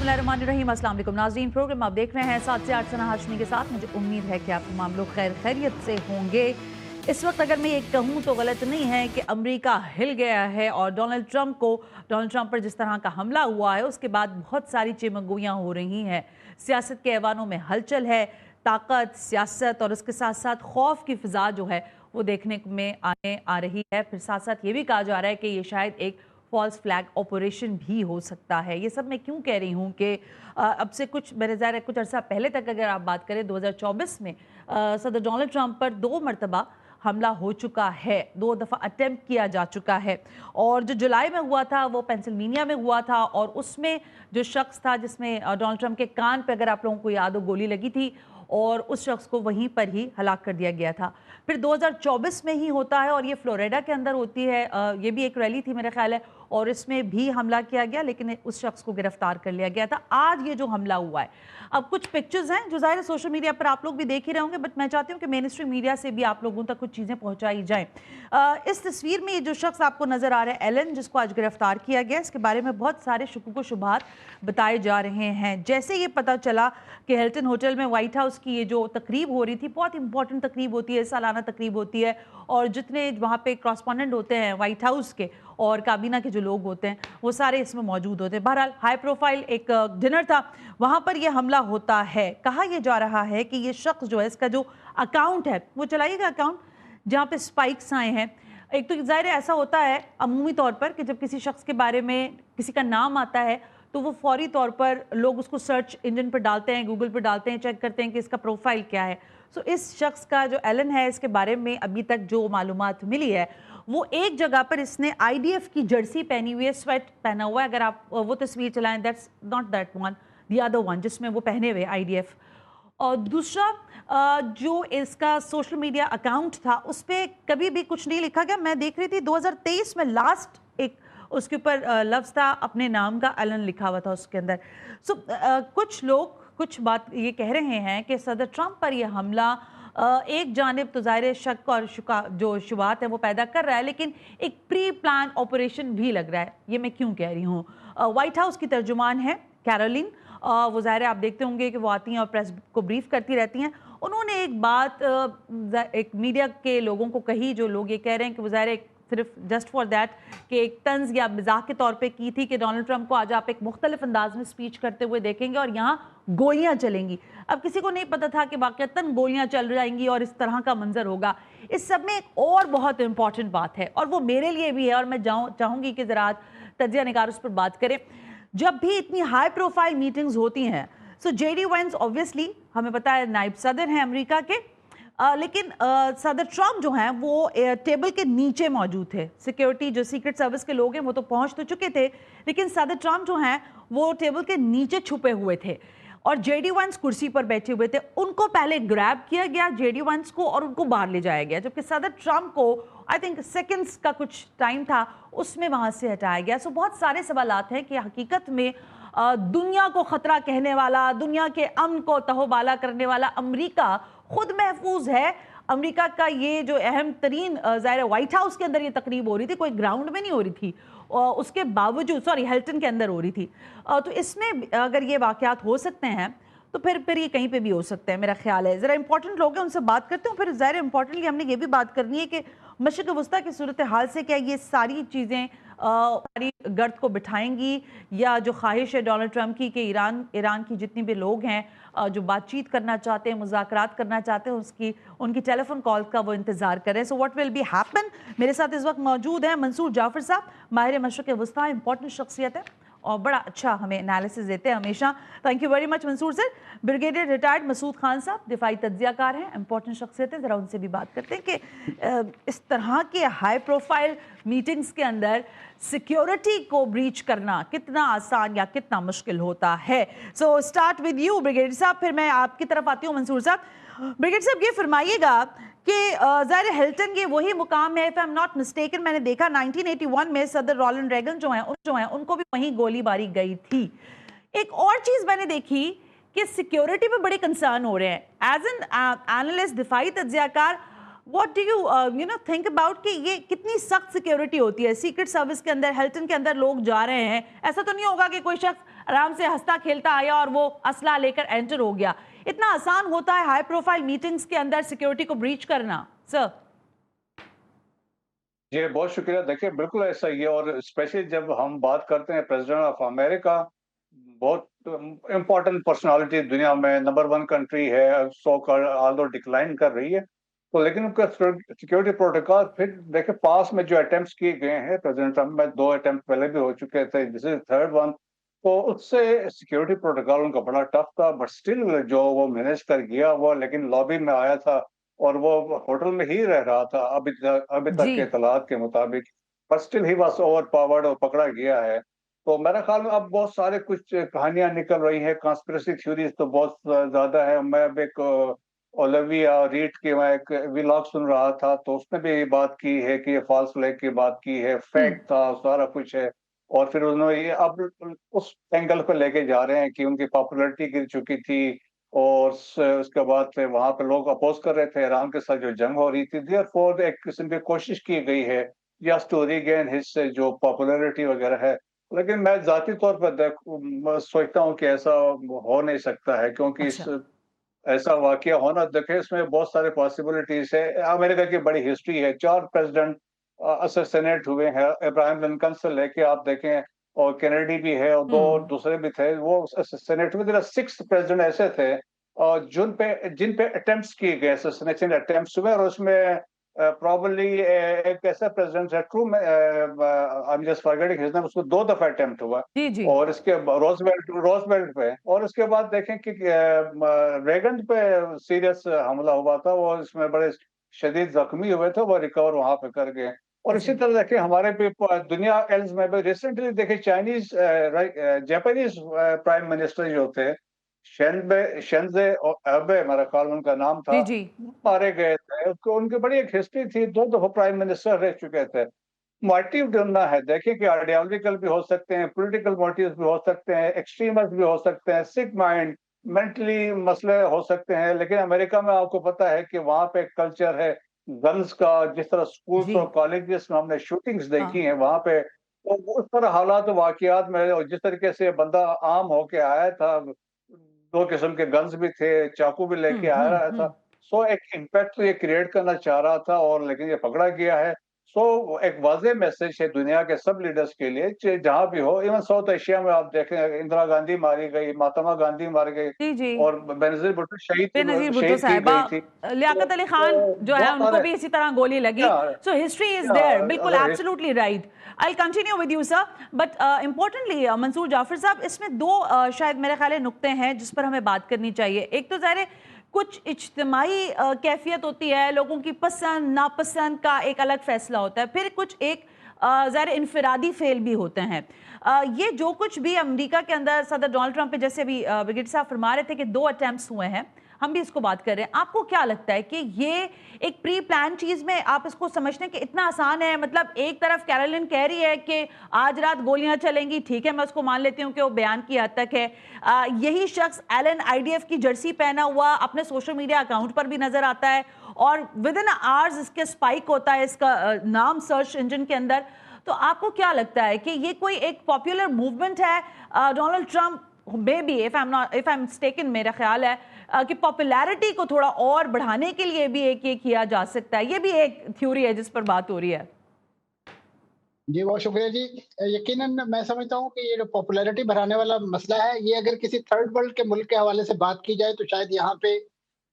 बिस्मिल्लाहिर्रहमानिर्रहीम। अस्सलाम वालेकुम नाज़रीन, प्रोग्राम आप देख रहे हैं 7 से 8 सना हाशमी के साथ। मुझे उम्मीद है कि आप तमाम लोग खैरियत से होंगे। इस वक्त अगर मैं ये कहूँ तो गलत नहीं है कि अमेरिका हिल गया है और डोनाल्ड ट्रंप पर जिस तरह का हमला हुआ है उसके बाद बहुत सारी चिमंगुइयाँ हो रही हैं। सियासत के ऐवानों में हलचल है, ताकत, सियासत और उसके साथ साथ खौफ की फिजा जो है वो देखने में आ रही है। फिर साथ साथ ये भी कहा जा रहा है कि ये शायद एक फॉल्स फ्लैग ऑपरेशन भी हो सकता है। ये सब मैं क्यों कह रही हूँ कि अब से कुछ मेरे ज़ाहिर कुछ अर्सा पहले तक अगर आप बात करें 2024 में सदर डोनाल्ड ट्रंप पर 2 मरतबा हमला हो चुका है, 2 दफ़ा अटेम्प्ट किया जा चुका है। और जो जुलाई में हुआ था वो पेंसिल्वेनिया में हुआ था और उसमें जो शख्स था जिसमें डोनाल्ड ट्रंप के कान पे अगर आप लोगों को याद हो गोली लगी थी और उस शख्स को वहीं पर ही हलाक कर दिया गया था। फिर 2024 में ही होता है और ये फ्लोरिडा के अंदर होती है। ये भी एक रैली थी मेरा ख्याल है और इसमें भी हमला किया गया लेकिन उस शख्स को गिरफ्तार कर लिया गया था। आज ये जो हमला हुआ है, अब कुछ पिक्चर्स हैं जो ज़ाहिर सोशल मीडिया पर आप लोग भी देख ही रहे होंगे, बट मैं चाहती हूँ कि मेन स्ट्रीम मीडिया से भी आप लोगों तक कुछ चीज़ें पहुँचाई जाएँ। इस तस्वीर में ये जो शख्स आपको नज़र आ रहा है एलन, जिसको आज गिरफ्तार किया गया, इसके बारे में बहुत सारे शुकूक व शुबहात बताए जा रहे हैं। जैसे ये पता चला कि हिल्टन होटल में व्हाइट हाउस की ये जो तकरीब हो रही थी, बहुत इंपॉर्टेंट तकरीब होती है, सालाना तकरीब होती है और जितने वहाँ पे कॉरेस्पॉन्डेंट होते हैं व्हाइट हाउस के और काबीना के जो लोग होते हैं वो सारे इसमें मौजूद होते हैं। बहरहाल हाई प्रोफाइल एक डिनर था, वहाँ पर यह हमला होता है। कहा यह जा रहा है कि ये शख्स जो है, इसका जो अकाउंट है वो चलाइएगा अकाउंट जहाँ पे स्पाइक्स आए हैं। एक तो ज़ाहिर ऐसा होता है अमूमी तौर पर कि जब किसी शख्स के बारे में किसी का नाम आता है तो वो फौरी तौर पर लोग उसको सर्च इंजन पर डालते हैं, गूगल पर डालते हैं, चेक करते हैं कि इसका प्रोफाइल क्या है। सो इस शख्स का जो एलन है, इसके बारे में अभी तक जो मालूमात मिली है वो एक जगह पर इसने IDF की जर्सी पहनी हुई है, स्वेट पहना हुआ है। अगर आप वो तस्वीर चलाएं, that's not that one, the other one जिसमें वो पहने हुए IDF। और दूसरा जो इसका सोशल मीडिया अकाउंट था उस पर कभी भी कुछ नहीं लिखा गया। मैं देख रही थी 2023 में लास्ट एक उसके ऊपर लफ्ज़ था अपने नाम का, एलन लिखा हुआ था उसके अंदर। सो कुछ लोग कुछ बात ये कह रहे हैं कि सदर ट्रंप पर यह हमला एक जानिब तो ज़ाहिर शक और जो शुबात है वो पैदा कर रहा है, लेकिन एक प्री प्लान ऑपरेशन भी लग रहा है। ये मैं क्यों कह रही हूँ? व्हाइट हाउस की तर्जुमान है कैरोलिन, वो ज़ाहिर आप देखते होंगे कि वो आती हैं और प्रेस को ब्रीफ करती रहती हैं। उन्होंने एक बात एक मीडिया के लोगों को कही, जो लोग ये कह रहे हैं कि वो ज़ाहिर सिर्फ जस्ट फॉर दैट कि एक तंज या मजाक के तौर पे की थी कि डोनाल्ड ट्रंप को आज आप एक मुख्तलिफ अंदाज में स्पीच करते हुए देखेंगे और यहाँ गोलियां चलेंगी। अब किसी को नहीं पता था कि वाकईतन गोलियां चल जाएंगी और इस तरह का मंजर होगा। इस सब में एक और बहुत इंपॉर्टेंट बात है और वो मेरे लिए भी है और मैं चाहूँगी कि ज़रा तजिया निगार उस पर बात करें। जब भी इतनी हाई प्रोफाइल मीटिंग्स होती हैं, सो JD Vance ऑब्वियसली हमें पता है नायब सदर हैं अमेरिका के, लेकिन सदर ट्रंप जो हैं वो टेबल के नीचे मौजूद थे। सिक्योरिटी जो सीक्रेट सर्विस के लोग हैं वो तो पहुंच तो चुके थे, लेकिन सदर ट्रंप जो हैं वो टेबल के नीचे छुपे हुए थे और JD Vance कुर्सी पर बैठे हुए थे। उनको पहले ग्रैब किया गया JD Vance को और उनको बाहर ले जाया गया, जबकि सदर ट्रंप को आई थिंक सेकेंड्स का कुछ टाइम था उसमें वहाँ से हटाया गया। सो बहुत सारे सवालात हैं कि हकीकत में दुनिया को ख़तरा कहने वाला, दुनिया के अमन को तहोबाला करने वाला अमेरिका खुद महफूज है। अमेरिका का ये जो अहम तरीन ज़ाहिर व्हाइट हाउस के अंदर ये तकरीब हो रही थी, कोई ग्राउंड में नहीं हो रही थी, उसके बावजूद हिल्टन के अंदर हो रही थी। तो इसमें अगर ये वाक़यात हो सकते हैं तो फिर ये कहीं पे भी हो सकते हैं मेरा ख्याल है। ज़रा इंपॉर्टेंट लोग हैं उनसे बात करते हूँ। फिर ज़ाहिर इंपॉर्टेंटली हमने ये भी बात करनी है कि मशरिक़ वस्ता की सूरत हाल से क्या ये सारी चीज़ें सारी गर्द को बिठाएंगी या जो ख्वाहिश है डोनाल्ड ट्रंप की कि ईरान की जितनी भी लोग हैं जो बातचीत करना चाहते हैं, मुज़ाकरात करना चाहते हैं, उनकी टेलीफोन कॉल का वो इंतज़ार करें। So what will be happen. मेरे साथ इस वक्त मौजूद हैं मंसूर जाफ़र साहब, माहिर मशरिक़ वस्ता, इंपॉर्टेंट शख्सियत है और बड़ा अच्छा हमें एनालिसिस देते हैं हमेशा। Thank you very much Mansoor sir. Brigadier retired Masood Khan sahab, दिफाई तज्जियाकार हैं, इंपॉर्टेंट शख्सियत है, ज़रा उनसे भी बात करते हैं कि इस तरह के हाई प्रोफाइल मीटिंग्स के अंदर सिक्योरिटी को ब्रीच करना कितना आसान या कितना मुश्किल होता है। So start with you brigadier साहब, फिर मैं आपकी तरफ आती हूँ मंसूर साहब। ब्रिगेडियर साहब ये फरमाइएगा कि ज़ाहिर हिल्टन ये वही मुकाम है, if I am not mistaken, मैंने देखा 1981 में सदर रोनाल्ड रेगन जो हैं उनको भी वहीं गोलीबारी गई थी। एक और चीज़ मैंने देखी कि सिक्योरिटी पे बड़े कंसर्न हो रहे हैं। एज एन एनालिस्ट, दिफाई तज्जियाकार, what do you think about कि ये कितनी सख्त सिक्योरिटी होती है सीक्रेट सर्विस के अंदर? हिल्टन के अंदर लोग जा रहे हैं, ऐसा तो नहीं होगा कि कोई शख्स आराम से हंसता खेलता आया और वो असला लेकर एंटर हो गया। इतना आसान होता है हाई प्रोफाइल मीटिंग्स के अंदर सिक्योरिटी को ब्रीच करना? सर जी, बहुत शुक्रिया। देखिए, बिल्कुल ऐसा ही है, और स्पेशली जब हम बात करते हैं प्रेसिडेंट ऑफ अमेरिका, बहुत इम्पोर्टेंट पर्सनालिटी दुनिया में, नंबर 1 कंट्री है, सो कॉल्ड ऑल्दो डिक्लाइन कर रही है। तो लेकिन उनका सिक्योरिटी प्रोटोकॉल, फिर देखिए पास में जो अटेम्प्ट्स किए गए हैं प्रेसिडेंट ट्रम्प में, 2 अटेम्प्ट पहले भी हो चुके थे, दिस इज़ थर्ड वन। तो उससे सिक्योरिटी प्रोटोकॉल उनका बड़ा टफ था, बट स्टिल जो वो मैनेज कर गया वो, लेकिन लॉबी में आया था और वो होटल में ही रह रहा था अभी तक जी। के इत्तलात के मुताबिक। But still he was overpowered और पकड़ा गया है। तो मेरे ख्याल में अब बहुत सारे कुछ कहानियाँ निकल रही हैं, कॉन्स्पिरेसी थ्योरीज़ तो बहुत ज़्यादा है। मैं अब एक ओलिविया रीड की मैं एक व्लॉग सुन रहा था, तो उसने भी ये बात की है कि ये फॉल्स फ्लैग की बात की है, हम्म। फेक था, सारा कुछ है। और फिर उन्होंने ये अब उस एंगल पे लेके जा रहे हैं कि उनकी पॉपुलैरिटी गिर चुकी थी, और उसके बाद से वहाँ पे लोग अपोज़ कर रहे थे, ईरान के साथ जो जंग हो रही थी, देयरफॉर एक किस्म की कोशिश की गई है जस्ट टू रीगेन हिज जो पॉपुलैरिटी वगैरह है। लेकिन मैं ज़ाती तौर पर मैं सोचता हूँ कि ऐसा हो नहीं सकता है, क्योंकि इस अच्छा। ऐसा वाक़या होना, देखिए इसमें बहुत सारे पॉसिबिलिटीज़ है। अमेरिका की बड़ी हिस्ट्री है, 4 प्रेसिडेंट असैसिनेट हुए हैं, इब्राहिम लिंकन से लेके आप देखें, और केनेडी भी है, और 2 हम्म। दूसरे भी थे, वो असैसिनेट हुए। देयर आर 6 प्रेसिडेंट ऐसे थे जिन पे अटेम्प्ट्स किए गए, असैसिनेशन अटेम्प्ट्स हुए, और उसमें प्रोबेबली एक ऐसा प्रेसिडेंट है, I am just forgetting his name, उसको 2 दफ़ा अटेम्प्ट हुआ। जी जी। और इसके रोज़वेल्ट पे, और उसके बाद देखें कि रेगन पे सीरियस हमला हुआ था, वो इसमें बड़े शदीद ज़ख्मी हुए थे, वो रिकवर वहाँ पे कर गए। और इसी जी। तरह देखिए हमारे भी दुनिया एल्स में भी रिसेंटली देखिए जापानीज़ प्राइम मिनिस्टर जो थे, शिंज़े एबे मेरा ख्याल उनका नाम था, जी जी। वो मारे गए थे। उनकी बड़ी एक हिस्ट्री थी, 2 दफ़ा प्राइम मिनिस्टर रह चुके थे। मोटिव ढूँढना है, देखिए कि आइडियोलॉजिकल भी हो सकते हैं, पॉलिटिकल मोटिव्स भी हो सकते हैं, एक्सट्रीमिस्ट भी हो सकते हैं, सिक माइंड, मेंटली मसले हो सकते हैं। लेकिन अमेरिका में आपको पता है कि वहाँ पे एक कल्चर है गन्स का, जिस तरह स्कूल्स जी। और कॉलेजेस में हमने शूटिंग्स देखी हाँ। हैं वहाँ पे, तो उस तरह हालात वाक़ियात में, और जिस तरीके से बंदा आर्म होके आया था, 2 किस्म के गन्स भी थे, चाकू भी लेके आ रहा था। हम्म। सो एक इम्पैक्ट तो ये क्रिएट करना चाह रहा था, और लेकिन ये पकड़ा गया है। सो एक वाज़ेह मैसेज है दुनिया के सब लीडर्स के लिए, जहाँ भी हो, इवन साउथ एशिया में आप देखें, इंदिरा गांधी मारी गई, महात्मा गांधी मारी गई, जी जी। और बेनज़ीर भुट्टो बेनज़ीर भुट्टो शहीद की साहिबा, गई थी। लियाकत अली खान जो है बहुत उनको सारे, भी इसी तरह गोली लगी। क्या सो हिस्ट्री इज क्या देयर, बिल्कुल अगर absolutely right. I will continue with you sir, but importantly Mansoor Jafar sahab, इसमें दो शायद मेरे ख्याल है नुक्ते हैं जिस पर हमें बात करनी चाहिए। एक तो ज़ाहिर है कुछ इज्तिमाई कैफियत होती है, लोगों की पसंद नापसंद का एक अलग फैसला होता है, फिर कुछ एक ज़ाहिर इनफरादी फेल भी होते हैं। ये जो कुछ भी अमेरिका के अंदर सदर डोनाल्ड ट्रंप पे, जैसे भी ब्रिगेड साहब फरमा रहे थे कि 2 अटेम्प्ट्स हुए हैं, हम भी इसको बात कर रहे हैं, आपको क्या लगता है कि ये एक प्री प्लान चीज में आप इसको समझते हैं कि इतना आसान है? मतलब एक तरफ कैरोलिन कह रही है कि आज रात गोलियां चलेंगी, ठीक है, मैं उसको मान लेती हूँ कि वो बयान की हद तक है। यही शख्स एलन आईडीएफ की जर्सी पहना हुआ अपने सोशल मीडिया अकाउंट पर भी नजर आता है, और विद इन आवर्स इसके स्पाइक होता है इसका नाम सर्च इंजन के अंदर। तो आपको क्या लगता है कि ये कोई एक पॉपुलर मूवमेंट है Donald Trump, may be if I am mistaken, मेरा ख्याल है कि पॉपुलैरिटी को थोड़ा और बढ़ाने के लिए भी एक ये किया जा सकता है? ये भी एक थ्योरी है जिस पर बात हो रही है। जी, बहुत शुक्रिया जी। यकीनन मैं समझता हूँ कि ये जो पॉपुलैरिटी बढ़ाने वाला मसला है, ये अगर किसी थर्ड वर्ल्ड के मुल्क के हवाले से बात की जाए तो शायद यहाँ पे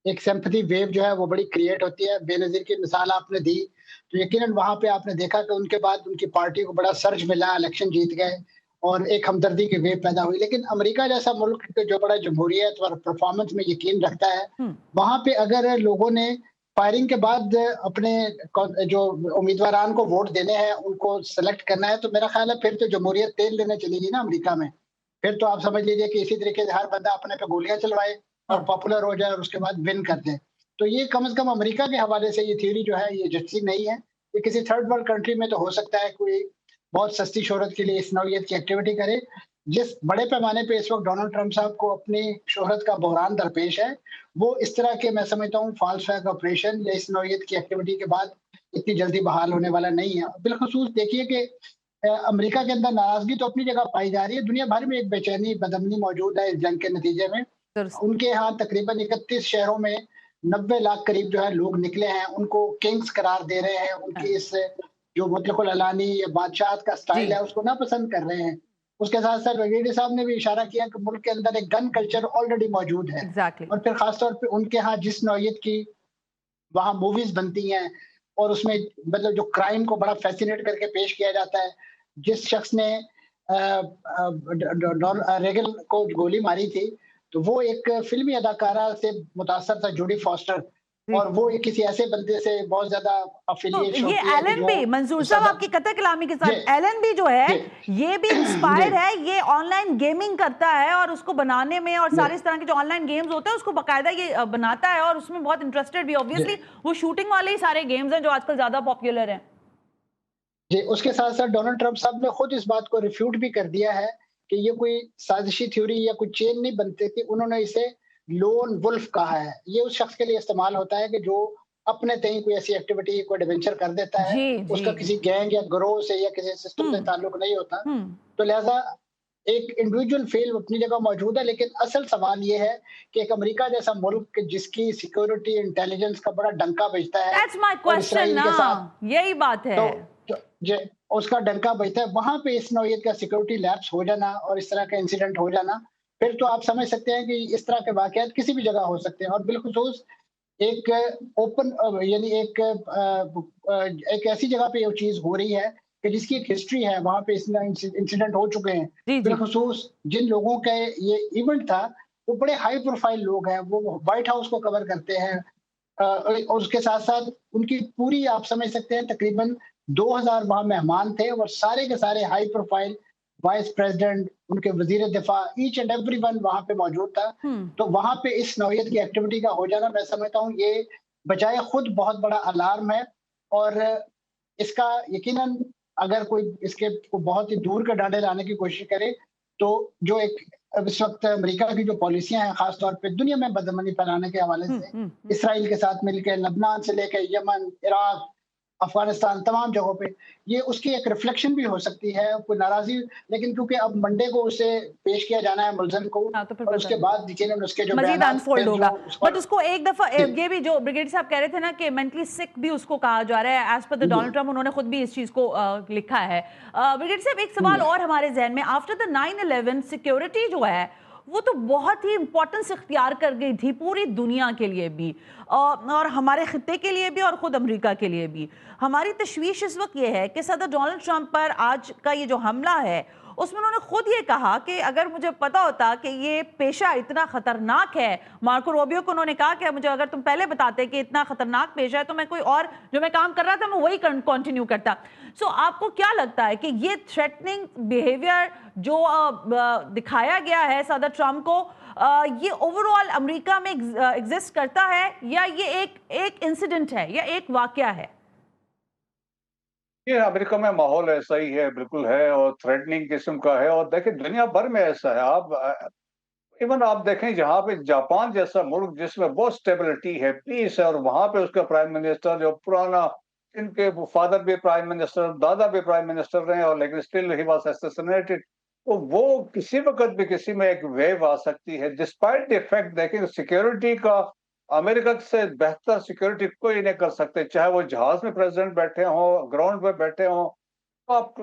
एक सिंपैथी वेव जो है वो बड़ी क्रिएट होती है। बेनज़ीर की मिसाल आपने दी, तो यकीनन वहाँ पे आपने देखा कि उनके बाद उनकी पार्टी को बड़ा सर्ज मिला, इलेक्शन जीत गए और एक हमदर्दी की वेव पैदा हुई। लेकिन अमेरिका जैसा मुल्क जो बड़ा जमहूरियत और परफॉर्मेंस में यकीन रखता है, हम्म। वहाँ पे अगर लोगों ने फायरिंग के बाद अपने जो उम्मीदवारान को वोट देने हैं उनको सेलेक्ट करना है, तो मेरा ख्याल है फिर तो जमहूरियत तेल लेने चलेगी ना अमेरिका में। फिर तो आप समझ लीजिए कि इसी तरीके से हर बंदा अपने पे गोलियां चलवाए और हाँ। पॉपुलर हो जाए और उसके बाद विन कर दे। तो ये कम से कम अमेरिका के हवाले से ये थ्योरी जो है ये जच्ची नहीं है। ये किसी थर्ड वर्ल्ड कंट्री में तो हो सकता है कोई बहुत सस्ती शोहरत के लिए इस नौयत की एक्टिविटी करे। जिस बड़े पैमाने पे इस वक्त डोनाल्ड ट्रंप साहब को अपनी शोहरत का बहरान दरपेश है, वो इस तरह के मैं समझता हूँ फॉल्स फ्लैग ऑपरेशन या इस नौयत की एक्टिविटी के बाद इतनी जल्दी बहाल होने वाला नहीं है। बिलखसूस देखिए कि अमेरिका के अंदर नाराजगी तो अपनी जगह पाई जा रही है, दुनिया भर में एक बेचैनी बदअमनी मौजूद है इस जंग के नतीजे में। दुरुस्त। उनके यहाँ तकरीबन 31 शहरों में 90 लाख करीब जो है लोग निकले हैं, उनको किंग्स करार दे रहे हैं, उनकी इस जो मुतलकुल अलानी या बादशाहत का स्टाइल जी। है उसको नापसंद कर रहे हैं। उसके साथ साथ ब्रिगेडियर साहब ने भी इशारा किया कि मुल्क के अंदर एक गन कल्चर ऑलरेडी मौजूद है, एग्जैक्टली। और फिर खासतौर पे उनके यहाँ जिस नौयत की वहाँ मूवीज बनती हैं और उसमें मतलब जो क्राइम को बड़ा फैसिनेट करके पेश किया जाता है, जिस शख्स ने रेगन को गोली मारी थी, तो वो एक फिल्मी अदाकारा से मुतासर था, जूडी फॉस्टर, जी। और वो एक किसी ऐसे बंदे से बहुत ज्यादा तो अफिलिएशन ये होती है कि एलन जो बी, मंजूर साहब सदा- आपकी कतई कलामी के साथ, जी, एलन बी जो है जी, ये भी इंस्पायर जी, है, ये ऑनलाइन गेमिंग करता है और उसको बनाने में और जी, सारे इस तरह के जो ऑनलाइन गेम्स होते हैं उसको बकायदा ये बनाता है और उसमें बहुत इंटरेस्टेड भी, ऑब्वियसली जी, वो शूटिंग वाले ही सारे गेम्स हैं जो आजकल ज्यादा पॉपुलर हैं। जी। उसके साथ साथ डोनाल्ड ट्रंप साहब ने खुद इस बात को रिफ्यूट भी कर दिया है कि ये कोई साजिशी थ्योरी या कोई चेन नहीं बनती थी। उन्होंने इसे लोन वुल्फ कहा है। ये उस शख्स के लिए इस्तेमाल होता है कि जो अपने तय कोई ऐसी एक्टिविटी, कोई एडवेंचर कर देता है, जी जी। उसका किसी गैंग या ग्रोह से या किसी सिस्टम से हम्म ताल्लुक नहीं होता। हम्म। तो लिहाजा एक इंडिविजुअल फेल अपनी जगह मौजूद है, लेकिन असल सवाल ये है कि एक अमेरिका जैसा मुल्क जिसकी सिक्योरिटी इंटेलिजेंस का बड़ा डंका बजता है दैट्स माय और क्वेश्चन इसराइल ना, के साथ, यही बात है। तो जे उसका डंका बजता है, वहां पे इस नौयत का सिक्योरिटी लैप्स हो जाना और इस तरह का इंसिडेंट हो जाना, फिर तो आप समझ सकते हैं कि इस तरह के वाकयात किसी भी जगह हो सकते हैं। और बिलखुसूस एक ओपन यानी एक ऐसी जगह पे ये चीज हो रही है कि जिसकी एक हिस्ट्री है, वहां पे इंसिडेंट हो चुके हैं। जी जी। बिलखुसूस जिन लोगों का ये इवेंट था वो बड़े हाई प्रोफाइल लोग हैं, वो व्हाइट हाउस को कवर करते हैं, और उसके साथ साथ उनकी पूरी आप समझ सकते हैं तकरीबन 2000 वहां मेहमान थे और सारे के सारे हाई प्रोफाइल वाइस प्रेसिडेंट, उनके वजीर दिफा, ईच एंड एवरी वन वहां पे मौजूद था। तो वहां पे इस नौयत की एक्टिविटी का हो जाना, मैं समझता हूँ ये बजाय खुद बहुत बड़ा अलार्म है। और इसका यकीनन अगर कोई इसके को बहुत ही दूर के डांडे लाने की कोशिश करे, तो जो एक अब इस वक्त अमेरिका की जो पॉलिसियां हैं खासतौर पे दुनिया में बदअमनी फैलाने के हवाले से, इसराइल के साथ मिलकर लबनान से लेकर यमन, इराक, अफगानिस्तान, तमाम जगहों पे, ये उसकी एक रिफ्लेक्शन भी हो सकती है, कोई नाराजगी। लेकिन क्योंकि अब मंडे को उसे पेश किया जाना है मुलजिम को, हाँ, तो फिर और पता उसके नहीं बाद यकीनन उसके जो मजीद बयानात अनफोल्ड फिर होगा। जो बट उसको एक दफा जी, ये भी जो ब्रिगेड साहब कह रहे थे ना कि मेंटली सिक भी उसको कहा जा रहा है, as per the ji, Donald Trump, उन्होंने खुद भी इस चीज को लिखा है। ब्रिगेड साहब एक सवाल जी, और हमारे जहन में, आफ्टर द 9/11 सिक्योरिटी जो है वो तो बहुत ही इंपॉर्टेंस इख्तियार कर गई थी पूरी दुनिया के लिए भी, और हमारे खित्ते के लिए भी और खुद अमेरिका के लिए भी। हमारी तशवीश इस वक्त ये है कि सदर डोनाल्ड ट्रंप पर आज का ये जो हमला है उसमें उन्होंने खुद ये कहा कि अगर मुझे पता होता कि ये पेशा इतना खतरनाक है, मार्को रूबियो को उन्होंने कहा कि मुझे अगर तुम पहले बताते कि इतना खतरनाक पेशा है तो मैं कोई और जो मैं काम कर रहा था मैं वही कंटिन्यू करता। सो आपको क्या लगता है कि ये थ्रेटनिंग बिहेवियर जो दिखाया गया है सदर ट्रंप को, ये ओवरऑल अमेरिका में एग्जिस्ट करता है या ये एक इंसिडेंट है या एक वाकया है? ये अमेरिका में माहौल ऐसा ही है, बिल्कुल है, और थ्रेटनिंग किस्म का है। और देखिए दुनिया भर में ऐसा है। आप इवन आप देखें जहाँ पे जापान जैसा मुल्क जिसमें बहुत स्टेबिलिटी है, पीस है, और वहां पे उसका प्राइम मिनिस्टर जो पुराना, इनके फादर भी प्राइम मिनिस्टर, दादा भी प्राइम मिनिस्टर रहे, और लेकिन स्टिल ही वाज असैसिनेटेड। तो वो किसी वक्त भी किसी में एक वेव आ सकती है, डिस्पाइट द फैक्ट देखें सिक्योरिटी का अमेरिका से बेहतर सिक्योरिटी कोई नहीं कर सकते, चाहे वो जहाज में प्रेसिडेंट बैठे हों, ग्राउंड पे बैठे हों। आप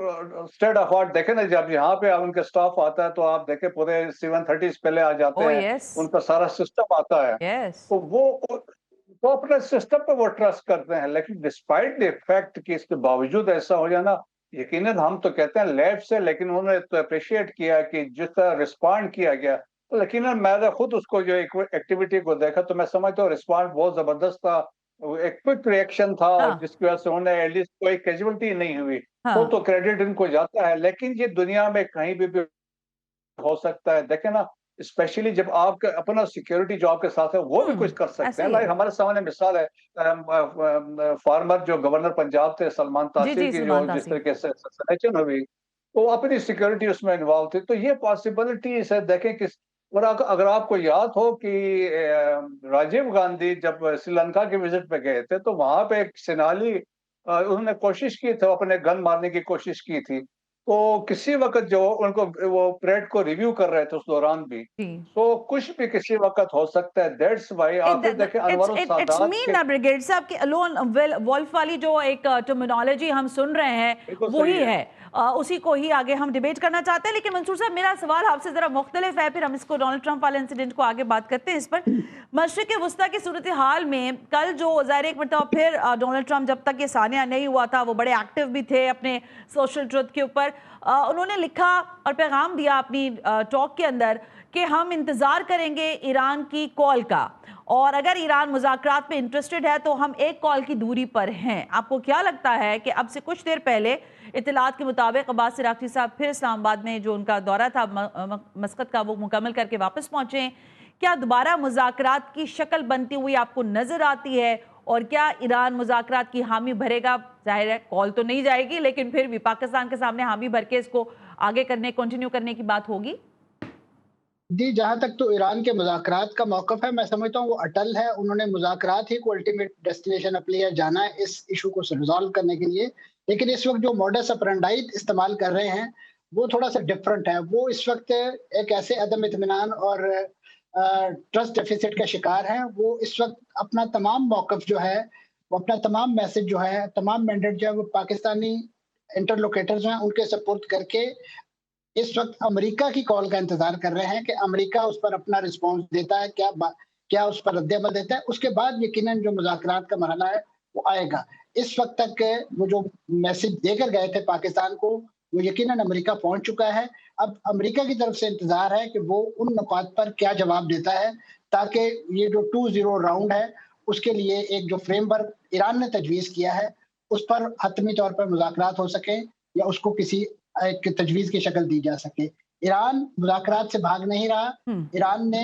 स्टेट ऑफ आर्ट देखें ना, जब यहाँ पे उनके स्टाफ आता है तो आप देखें पूरे 730 पहले आ जाते ओ हैं, यस उनका सारा सिस्टम आता है। यस। तो वो अपने सिस्टम पे वो ट्रस्ट करते हैं। लेकिन डिस्पाइट द फैक्ट कि इसके बावजूद ऐसा हो जाना, यकीनन हम तो कहते हैं लेफ्ट से, लेकिन उन्होंने तो अप्रिशिएट किया कि जिस तरह रिस्पॉन्ड किया गया, तो यकीनन मैं खुद उसको जो एक्टिविटी को देखा तो मैं समझता हूँ रिस्पॉन्ड बहुत जबरदस्त था। वो एक क्विक रिएक्शन था हाँ जिसकी वजह से उन्हें एटलीस्ट कोई कैजुअलिटी नहीं हुई। तो हाँ। क्रेडिट इनको जाता है, लेकिन ये दुनिया में कहीं भी हो सकता है। देखें ना, स्पेशली जब आपका अपना सिक्योरिटी जो आपके साथ है वो भी कुछ कर सकते ऐसा हैं। ही लाइक है। हमारे सामने मिसाल है, फार्मर जो गवर्नर पंजाब थे सलमान जी तासीर जी, की, जो सलमान जिस तासीर। तरीके से सिलेक्शन हुई, तो अपनी सिक्योरिटी उसमें इन्वॉल्व थी। तो ये पॉसिबिलिटीज है, देखें किस। और अगर आपको याद हो कि राजीव गांधी जब श्रीलंका के विजिट पे गए थे तो वहां पे एक सेनाली उन्होंने कोशिश की थी, अपने गन मारने की कोशिश की थी। को किसी वक्त जो उनको वो परेड को रिव्यू कर रहे थे उस दौरान भी, तो कुछ भी किसी वक्त हो सकता है। दैट्स व्हाई आप देखिए अनवर इट्स मीन ना ब्रिगेड साहब की अलोन वॉल्फ वाली जो एक टर्मिनोलॉजी हम सुन रहे हैं वही है, उसी को ही आगे हम डिबेट करना चाहते हैं। लेकिन मंसूर साहब मेरा सवाल आपसे जरा मुख्तलिफ है, फिर हम इसको डोनाल्ड ट्रंप वाले इंसिडेंट को आगे बात करते हैं इस पर। मशरिक़ वस्ता की सूरत हाल में कल जो ज़ाहिर एक मरतबा फिर डोनाल्ड ट्रंप, जब तक ये सानिया नहीं हुआ था वो बड़े एक्टिव भी थे अपने सोशल ट्रुथ के ऊपर, उन्होंने लिखा और पैगाम दिया अपनी टॉक के अंदर कि हम इंतज़ार करेंगे ईरान की कॉल का, और अगर ईरान मुज़ाकरात में इंटरेस्टेड है तो हम एक कॉल की दूरी पर हैं। आपको क्या लगता है कि अब से कुछ देर पहले इत्तलात के मुताबिक अब्बास इराक़ची साहब फिर इस्लामाबाद में जो उनका दौरा था मस्कत का वो मुकम्मल करके वापस पहुंचे, क्या दोबारा मुज़ाकरात की शक्ल बनती हुई आपको नजर आती है, और क्या ईरान मुज़ाकरात की हामी भरेगा? जाहिर है कॉल तो नहीं जाएगी, लेकिन फिर भी पाकिस्तान के सामने हामी भर के इसको आगे करने, कंटिन्यू करने की बात होगी? जी, जहाँ तक तो ईरान के मुज़ाकरात का मौक़िफ़ है, मैं समझता हूँ वो अटल है। उन्होंने मुज़ाकरात ही को अल्टीमेट डेस्टिनेशन अपने लिए जाना है इस इशू को रिज़ॉल्व करने के लिए। लेकिन इस वक्त जो मॉडस ऑपरेंडाई इस्तेमाल कर रहे हैं वो थोड़ा सा डिफरेंट है। वो इस वक्त एक ऐसे अदम इत्मीनान और ट्रस्ट डेफिसिट का शिकार हैं। वो इस वक्त अपना तमाम मौक़िफ़ जो है, वो अपना तमाम मैसेज जो है, तमाम मैंडेट जो है वो पाकिस्तानी इंटरलोकेटर्स हैं उनके सपोर्ट करके इस वक्त अमेरिका की कॉल का इंतजार कर रहे हैं कि अमेरिका उस पर अपना रिस्पांस देता है, क्या उस पर रद्द-ए-अमल देता है। उसके बाद यकीनन जो मुज़ाकरात का मरहला है वो आएगा। इस वक्त तक वो जो मैसेज देकर गए थे पाकिस्तान को, वो यकीनन अमेरिका पहुंच चुका है। अब अमेरिका की तरफ से इंतजार है कि वो उन नुकात पर क्या जवाब देता है, ताकि ये जो 2-0 राउंड है उसके लिए एक जो फ्रेमवर्क ईरान ने तजवीज़ किया है उस पर हतमी तौर पर मुज़ाकरात हो सके या उसको किसी एक तजवीज़ की शक्ल दी जा सके। ईरान मुज़ाकरात से भाग नहीं रहा। ईरान ने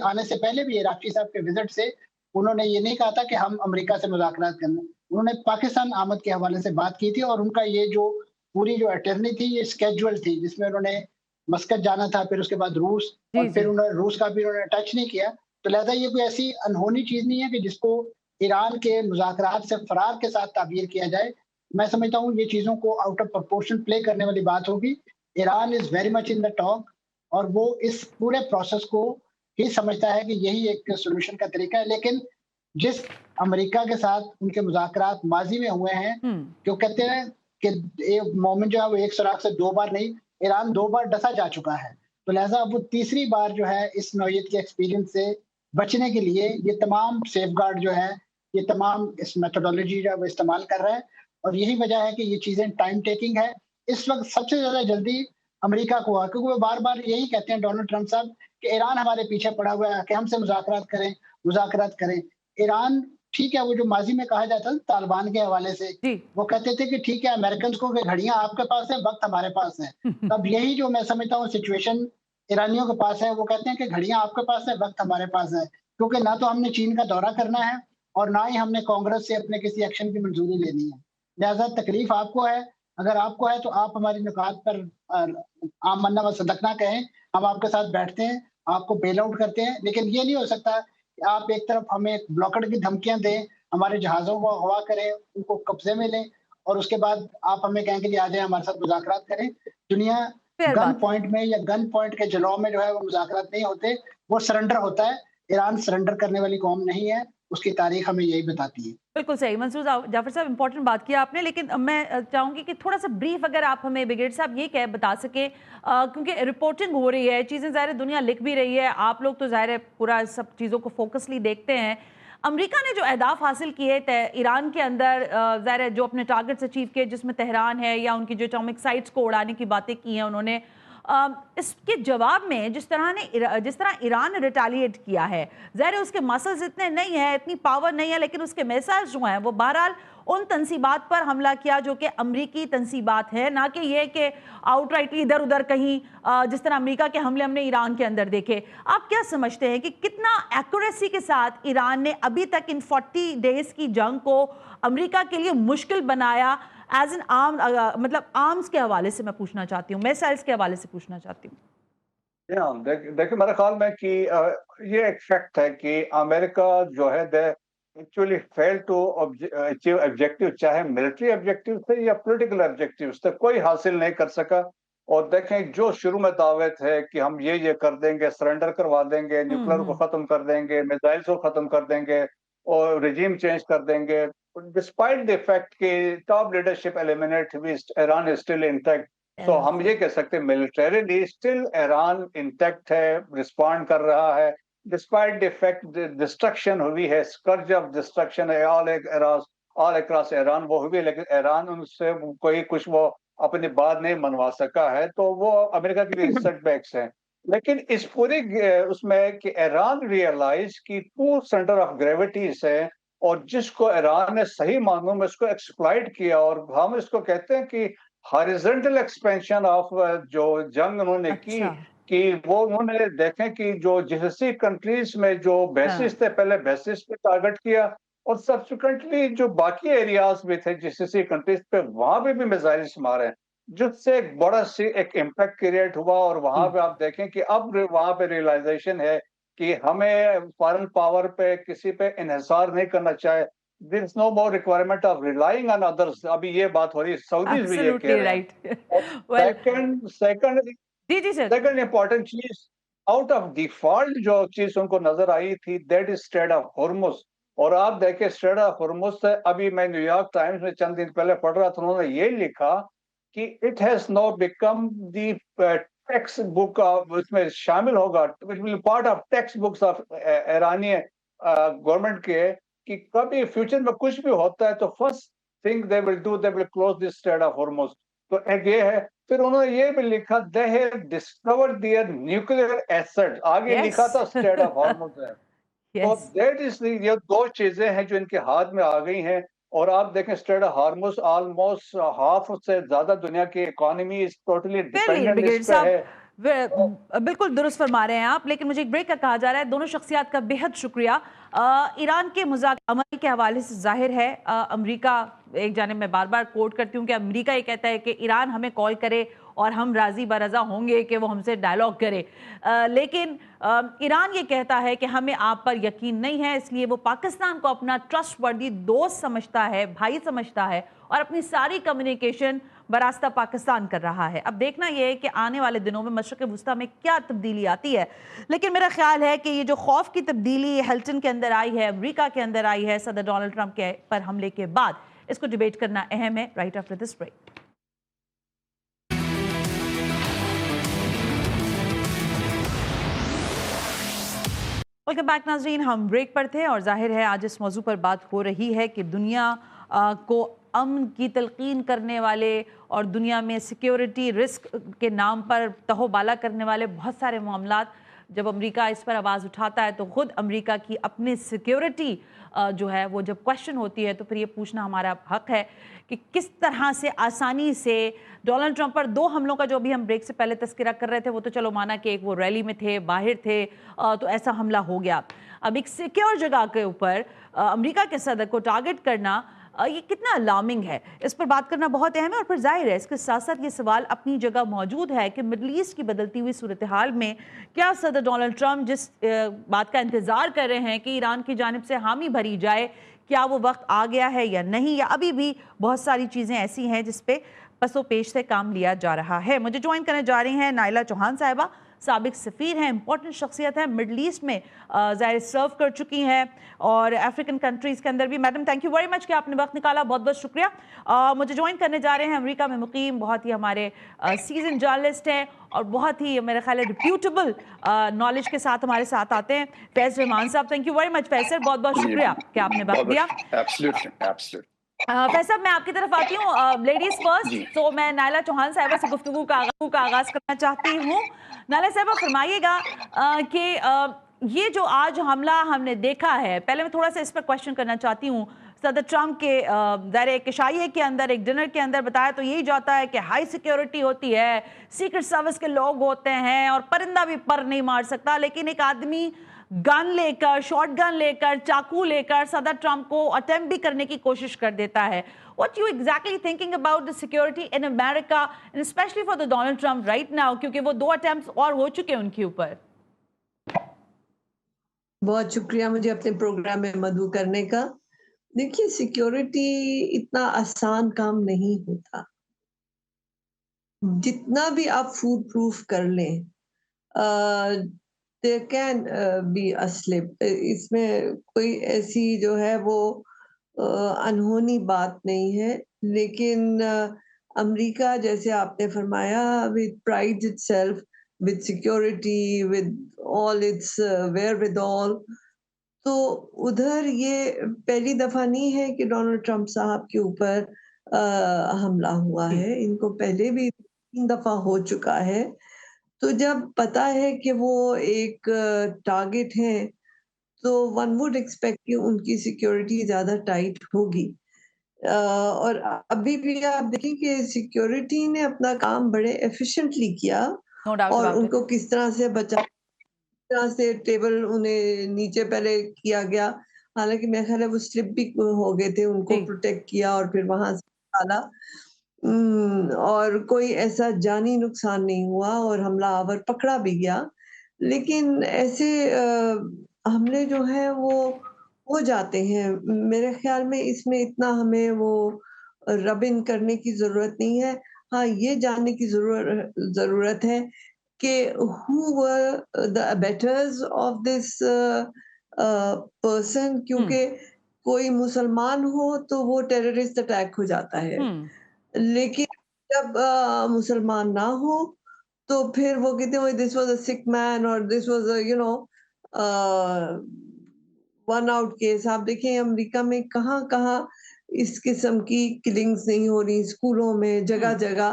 आने से पहले भी इराक़ची साहब के विजिट से उन्होंने ये नहीं कहा था कि हम अमेरिका से मुज़ाकरात करना। उन्होंने पाकिस्तान आमद के हवाले से बात की थी, और उनका ये जो पूरी जो अटर्नी थी ये स्केड्यूल थी, जिसमें उन्होंने मस्कत जाना था, फिर उसके बाद रूस, और फिर उन्होंने रूस का भी उन्होंने टच नहीं किया। तो लिहाजा ये कोई ऐसी अनहोनी चीज़ नहीं है कि जिसको ईरान के मुज़ाकरात से फरार के साथ ताबीर किया जाए। मैं समझता हूँ ये चीज़ों को आउट ऑफ प्रोपोर्शन प्ले करने वाली बात होगी। Iran is very much in the talk, और वो इस पूरे प्रोसेस को ही समझता है कि यही एक सॉल्यूशन का तरीका है। लेकिन जिस अमेरिका के साथ उनके मुज़ाकरात माजी में हुए हैं, जो कहते हैं कि एक मोमेंट जो है वो एक सुराख से 2 बार नहीं, ईरान 2 बार डसा जा चुका है। तो लिहाजा अब वो तीसरी बार जो है इस नौइयत के एक्सपीरियंस से बचने के लिए ये तमाम सेफगार्ड जो है, ये तमाम इस मेथोडोलॉजी जो है वो इस्तेमाल कर रहा है, और यही वजह है कि ये चीज़ें टाइम टेकिंग है। इस वक्त सबसे ज़्यादा जल्दी अमेरिका को हुआ, क्योंकि वो बार-बार यही कहते हैं डोनाल्ड ट्रंप साहब कि ईरान हमारे पीछे पड़ा हुआ है कि हमसे मुज़ाकरात करें। ईरान ठीक है, वो जो माजी में कहा जाता था तालिबान के हवाले से, वो कहते थे कि ठीक है अमेरिकन को कि घड़ियां आपके पास है, वक्त हमारे पास है। तब यही जो मैं समझता हूँ सिचुएशन ईरानियों के पास है, वो कहते हैं कि घड़ियां आपके पास है, वक्त हमारे पास है, क्योंकि ना तो हमने चीन का दौरा करना है और ना ही हमने कांग्रेस से अपने किसी एक्शन की मंजूरी लेनी है। लिहाजा तकलीफ आपको है, अगर आपको है तो आप हमारी नुकात पर आम मन्ना व सदकना कहें, हम आपके साथ बैठते हैं, आपको बेल आउट करते हैं। लेकिन ये नहीं हो सकता कि आप एक तरफ हमें ब्लॉकेड की धमकियां दें, हमारे जहाज़ों को अगवा करें, उनको कब्जे में लें, और उसके बाद आप हमें कहें कि आ जाए हमारे साथ मुज़ाकरात करें। दुनिया गन पॉइंट में या गन पॉइंट के जलाओ में जो है वो मुज़ाकरात नहीं होते, वो सरेंडर होता है। ईरान सरेंडर करने वाली कौम नहीं है, उसकी तारीख हमें यही बताती है। बिल्कुल सही मंसूर जाफर साहब, इंपॉर्टेंट बात की आपने, लेकिन मैं चाहूंगी कि थोड़ा सा ब्रीफ अगर आप हमें ब्रिगेड साहब ये बता सके, क्योंकि रिपोर्टिंग हो रही है, चीज़ें ज़ाहिर दुनिया लिख भी रही है, आप लोग तो ज़ाहिर पूरा सब चीज़ों को फोकसली देखते हैं। अमेरिका ने जो अहदाफ हासिल किए ईरान के अंदर, ज़ाहिर जो अपने टारगेट्स अचीव किए, जिसमें तेहरान है या उनकी जो एटॉमिक साइट्स को उड़ाने की बातें की हैं उन्होंने, इसके जवाब में जिस तरह ईरान ने रिटेलिएट किया है, ज़ाहिर उसके मसल्स इतने नहीं है, इतनी पावर नहीं है, लेकिन उसके मिसाइल्स जो हैं वो बहरहाल उन तंसीबात पर हमला किया जो कि अमरीकी तंसीबात है, ना कि ये कि आउटराइटली इधर उधर कहीं जिस तरह अमेरिका के हमले हमने ईरान के अंदर देखे। आप क्या समझते हैं कि कितना एक्यूरेसी के साथ ईरान ने अभी तक इन 40 डेज की जंग को अमेरिका के लिए मुश्किल बनाया, एज एन आर्म, मतलब आर्म्स के हवाले से मैं पूछना चाहती हूँ, मिसाइल्स के हवाले से पूछना चाहती हूँ। देखिए मेरे ख्याल में कि ये एक फैक्ट है कि अमेरिका जो है actually fail to achieve objective, चाहे मिलिट्री ऑब्जेक्टिव थे या पॉलिटिकल ऑब्जेक्टिव थे, कोई हासिल नहीं कर सका। और देखें, जो शुरू में दावत है कि हम ये कर देंगे, सरेंडर करवा देंगे, न्यूक्लियर को खत्म कर देंगे, मिसाइल्स को खत्म कर देंगे और रिजीम चेंज कर देंगे, डिस्पाइट द फैक्ट कि टॉप लीडरशिप एलिमिनेट हुई, ईरान इज स्टिल इंटैक्ट। सो हम ये कह सकते हैं मिलिटरीली स्टिल ईरान इंटैक्ट है, रिस्पॉन्ड कर रहा है, डिस्पाइट द फैक्ट डिस्ट्रक्शन हुई है, स्कर्ज ऑफ डिस्ट्रक्शन है ऑल अक्रॉस ईरान वो हुई, लेकिन ईरान उनसे कोई कुछ वो अपनी बात नहीं मनवा सका है, तो वो अमेरिका के लिए सेटबैक्स हैं। लेकिन इस पूरी उसमें कि ईरान रियलाइज की टू सेंटर ऑफ ग्रेविटीज है, और जिसको ईरान ने सही मानों में इसको एक्सप्लॉइट किया, और हम इसको कहते हैं कि हॉरिजॉन्टल एक्सपेंशन ऑफ जो जंग उन्होंने की कि वो उन्होंने देखें कि जो जीसीसी कंट्रीज में जो बेसिस थे, पहले बेसिस पे टारगेट किया, और सब्सिक्वेंटली जो बाकी एरियाज भी थे जीसीसी कंट्रीज पे, वहां पे भी मिसाइल्स मारे, जिससे एक बड़ा सी एक इम्पैक्ट क्रिएट हुआ। और वहां पे आप देखें कि अब वहां पे रियलाइजेशन है कि हमें फॉरेन पावर पे किसी पे इन्हिसार नहीं करना चाहिए। There is no more requirement of relying on others. अभी ये बात हो रही है, सऊदीज भी ये कह रहे हैं। सेकंड जी सर, सेकंड इंपॉर्टेंट चीज, आउट ऑफ डिफॉल्ट जो चीज उनको नजर आई थी, that is straight of Hormuz. और आप देखें स्ट्रेट ऑफ हॉर्मुज से, अभी मैं न्यूयॉर्क टाइम्स में चंद दिन पहले पढ़ रहा था, उन्होंने ये लिखा कि it has now become the text book of, उसमें शामिल होगा, it will part of text books of Irani government के, कि कभी फ्यूचर में कुछ भी होता है तो first thing they will do, they will close this strait of Hormuz. तो एक ये है। फिर उन्होंने ये भी लिखा, they have discovered their nuclear asset, आगे लिखा था स्ट्रेट ऑफ हॉर्मुज है। तो दैट इज, ये दो चीजें हैं जो इनके हाथ में आ गई हैं। और आप देखें straight of Hormuz almost half से ज्यादा दुनिया की इकोनॉमी इज टोटली डिपेंडेंट इस पे है। बिल्कुल दुरुस्त फरमा रहे हैं आप, लेकिन मुझे एक ब्रेक का कहा जा रहा है। दोनों शख्सियात का बेहद शुक्रिया। ईरान के मुज़ाकरात अमल के हवाले से जाहिर है अमेरिका, एक जानिब मैं बार बार कोट करती हूँ कि अमेरिका ये कहता है कि ईरान हमें कॉल करे और हम राजी बरजा होंगे कि वो हमसे डायलॉग करे, लेकिन ईरान ये कहता है कि हमें आप पर यकीन नहीं है, इसलिए वो पाकिस्तान को अपना ट्रस्टवर्दी दोस्त समझता है, भाई समझता है, और अपनी सारी कम्युनिकेशन बरास्ता पाकिस्तान कर रहा है। अब देखना यह है कि आने वाले दिनों में मशरक़ वुस्ता में क्या तब्दीली आती है। लेकिन मेरा ख्याल है कि ये जो खौफ की तब्दीली हिल्टन के अंदर आई है, अमेरिका के अंदर आई है सदर डोनाल्ड ट्रंप के पर हमले के बाद, इसको डिबेट करना अहम है। Right after this break. Welcome back नाज़रीन, हम ब्रेक पर थे और जाहिर है आज इस मौजू पर बात हो रही है कि दुनिया को अमन की तलकीन करने वाले और दुनिया में सिक्योरिटी रिस्क के नाम पर तहोबाला करने वाले बहुत सारे मामलात, जब अमेरिका इस पर आवाज़ उठाता है तो ख़ुद अमेरिका की अपनी सिक्योरिटी जो है वो जब क्वेश्चन होती है, तो फिर ये पूछना हमारा हक है कि किस तरह से आसानी से डोनाल्ड ट्रंप पर दो हमलों का जो अभी हम ब्रेक से पहले तस्करा कर रहे थे, वो तो चलो माना कि एक वो रैली में थे, बाहर थे, तो ऐसा हमला हो गया। अब एक सिक्योर जगह के ऊपर अमेरिका के सदर को टारगेट करना, ये कितना अलार्मिंग है, इस पर बात करना बहुत अहम है। और फिर जाहिर है इसके साथ साथ ये सवाल अपनी जगह मौजूद है कि मिडल ईस्ट की बदलती हुई सूरत हाल में क्या सदर डोनाल्ड ट्रंप जिस बात का इंतज़ार कर रहे हैं कि ईरान की जानिब से हामी भरी जाए, क्या वो वक्त आ गया है या नहीं, या अभी भी बहुत सारी चीज़ें ऐसी हैं जिस पे पसो पेश से काम लिया जा रहा है। मुझे ज्वाइन करने जा रही हैं नाइला चौहान साहिबा, साबिक सफ़ीर हैं, इंपॉर्टेंट शख्सियत है, मिडल ईस्ट में ज़ाहिर सर्व कर चुकी हैं और अफ्रीकन कंट्रीज़ के अंदर भी। Madam thank you very much कि आपने वक्त निकाला, बहुत बहुत शुक्रिया। मुझे ज्वाइन करने जा रहे हैं अमेरिका में मुकीम बहुत ही हमारे सीजन जर्नलिस्ट हैं और बहुत ही मेरा ख्याल है रिप्यूटेबल नॉलेज के साथ हमारे साथ आते हैं, फैज़ रहमान साहब। Thank you very much Faiz sir, बहुत बहुत शुक्रिया कि आपने वक्त दिया। फैज़ साहब मैं आपकी तरफ आती हूँ, लेडीज फर्स्ट। तो मैं नाइला चौहान साहिबा से गुफ्तगू का आगाज करना चाहती हूँ। नाइला साहिबा फरमाइएगा कि ये जो आज हमला हमने देखा है, पहले मैं थोड़ा सा इस पर क्वेश्चन करना चाहती हूँ। सदर ट्रंप के ज़ाहिर एक शाये के अंदर, एक डिनर के अंदर बताया तो यही जाता है कि हाई सिक्योरिटी होती है, सीक्रेट सर्विस के लोग होते हैं और परिंदा भी पर नहीं मार सकता, लेकिन एक आदमी गन लेकर, शॉर्ट गन लेकर, चाकू लेकर सदर ट्रंप को अटेम्प्ट भी करने की कोशिश कर देता है। What you exactly thinking about the security in America and especially for the Donald Trump right now, क्योंकि वो 2 अटेम्प्ट्स और हो चुके हैं उनके ऊपर। بہت شکریہ مجھے اپنے پروگرام میں مدعو کرنے کا. دیکھیے سیکیورٹی اتنا آسان کام نہیں ہوتا. جتنا بھی آپ فوڈ پروف کر لیں there can be a slip. اس میں کوئی ایسی جو ہے وہ انہونی بات نہیں ہے. لیکن امریکہ جیسے آپ نے فرمایا with prides itself with security with all its wherewithal, تو ادھر یہ پہلی دفعہ نہیں ہے کہ ڈونلڈ ٹرمپ صاحب کے اوپر حملہ ہوا ہے. ان کو پہلے بھی 3 دفعہ ہو چکا ہے. تو جب پتا ہے کہ وہ ایک ٹارگٹ ہیں تو ون وڈ ایکسپیکٹ کہ ان کی سیکیورٹی زیادہ ٹائٹ ہوگی. اور ابھی بھی آپ دیکھیں کہ سیکیورٹی نے اپنا کام بڑے ایفیشینٹلی کیا نو ڈاؤٹ اور اباؤٹ ان اٹ. کو کس طرح سے بچا، طرح سے ٹیبل انہیں نیچے پہلے کیا گیا. حالانکہ میرے خیال ہے وہ سلپ بھی ہو گئے تھے، ان کو جی پروٹیکٹ کیا اور پھر وہاں سے نکالا. اور کوئی ایسا جانی نقصان نہیں ہوا اور حملہ آور پکڑا بھی گیا. لیکن ایسے حملے جو ہیں وہ ہو جاتے ہیں. میرے خیال میں اس میں اتنا ہمیں وہ ربن کرنے کی ضرورت نہیں ہے. ہاں یہ جاننے کی ضرورت ہے کہ who were the abettors of this person. کیونکہ کوئی مسلمان ہو تو وہ ٹیررسٹ اٹیک ہو جاتا ہے، لیکن جب مسلمان نہ ہو تو پھر وہ کہتے ہیں دس واز اے سک مین اور this was one out case. آپ دیکھیں امریکہ میں کہاں کہاں اس قسم کی کلنگز نہیں ہو رہی، اسکولوں میں جگہ جگہ،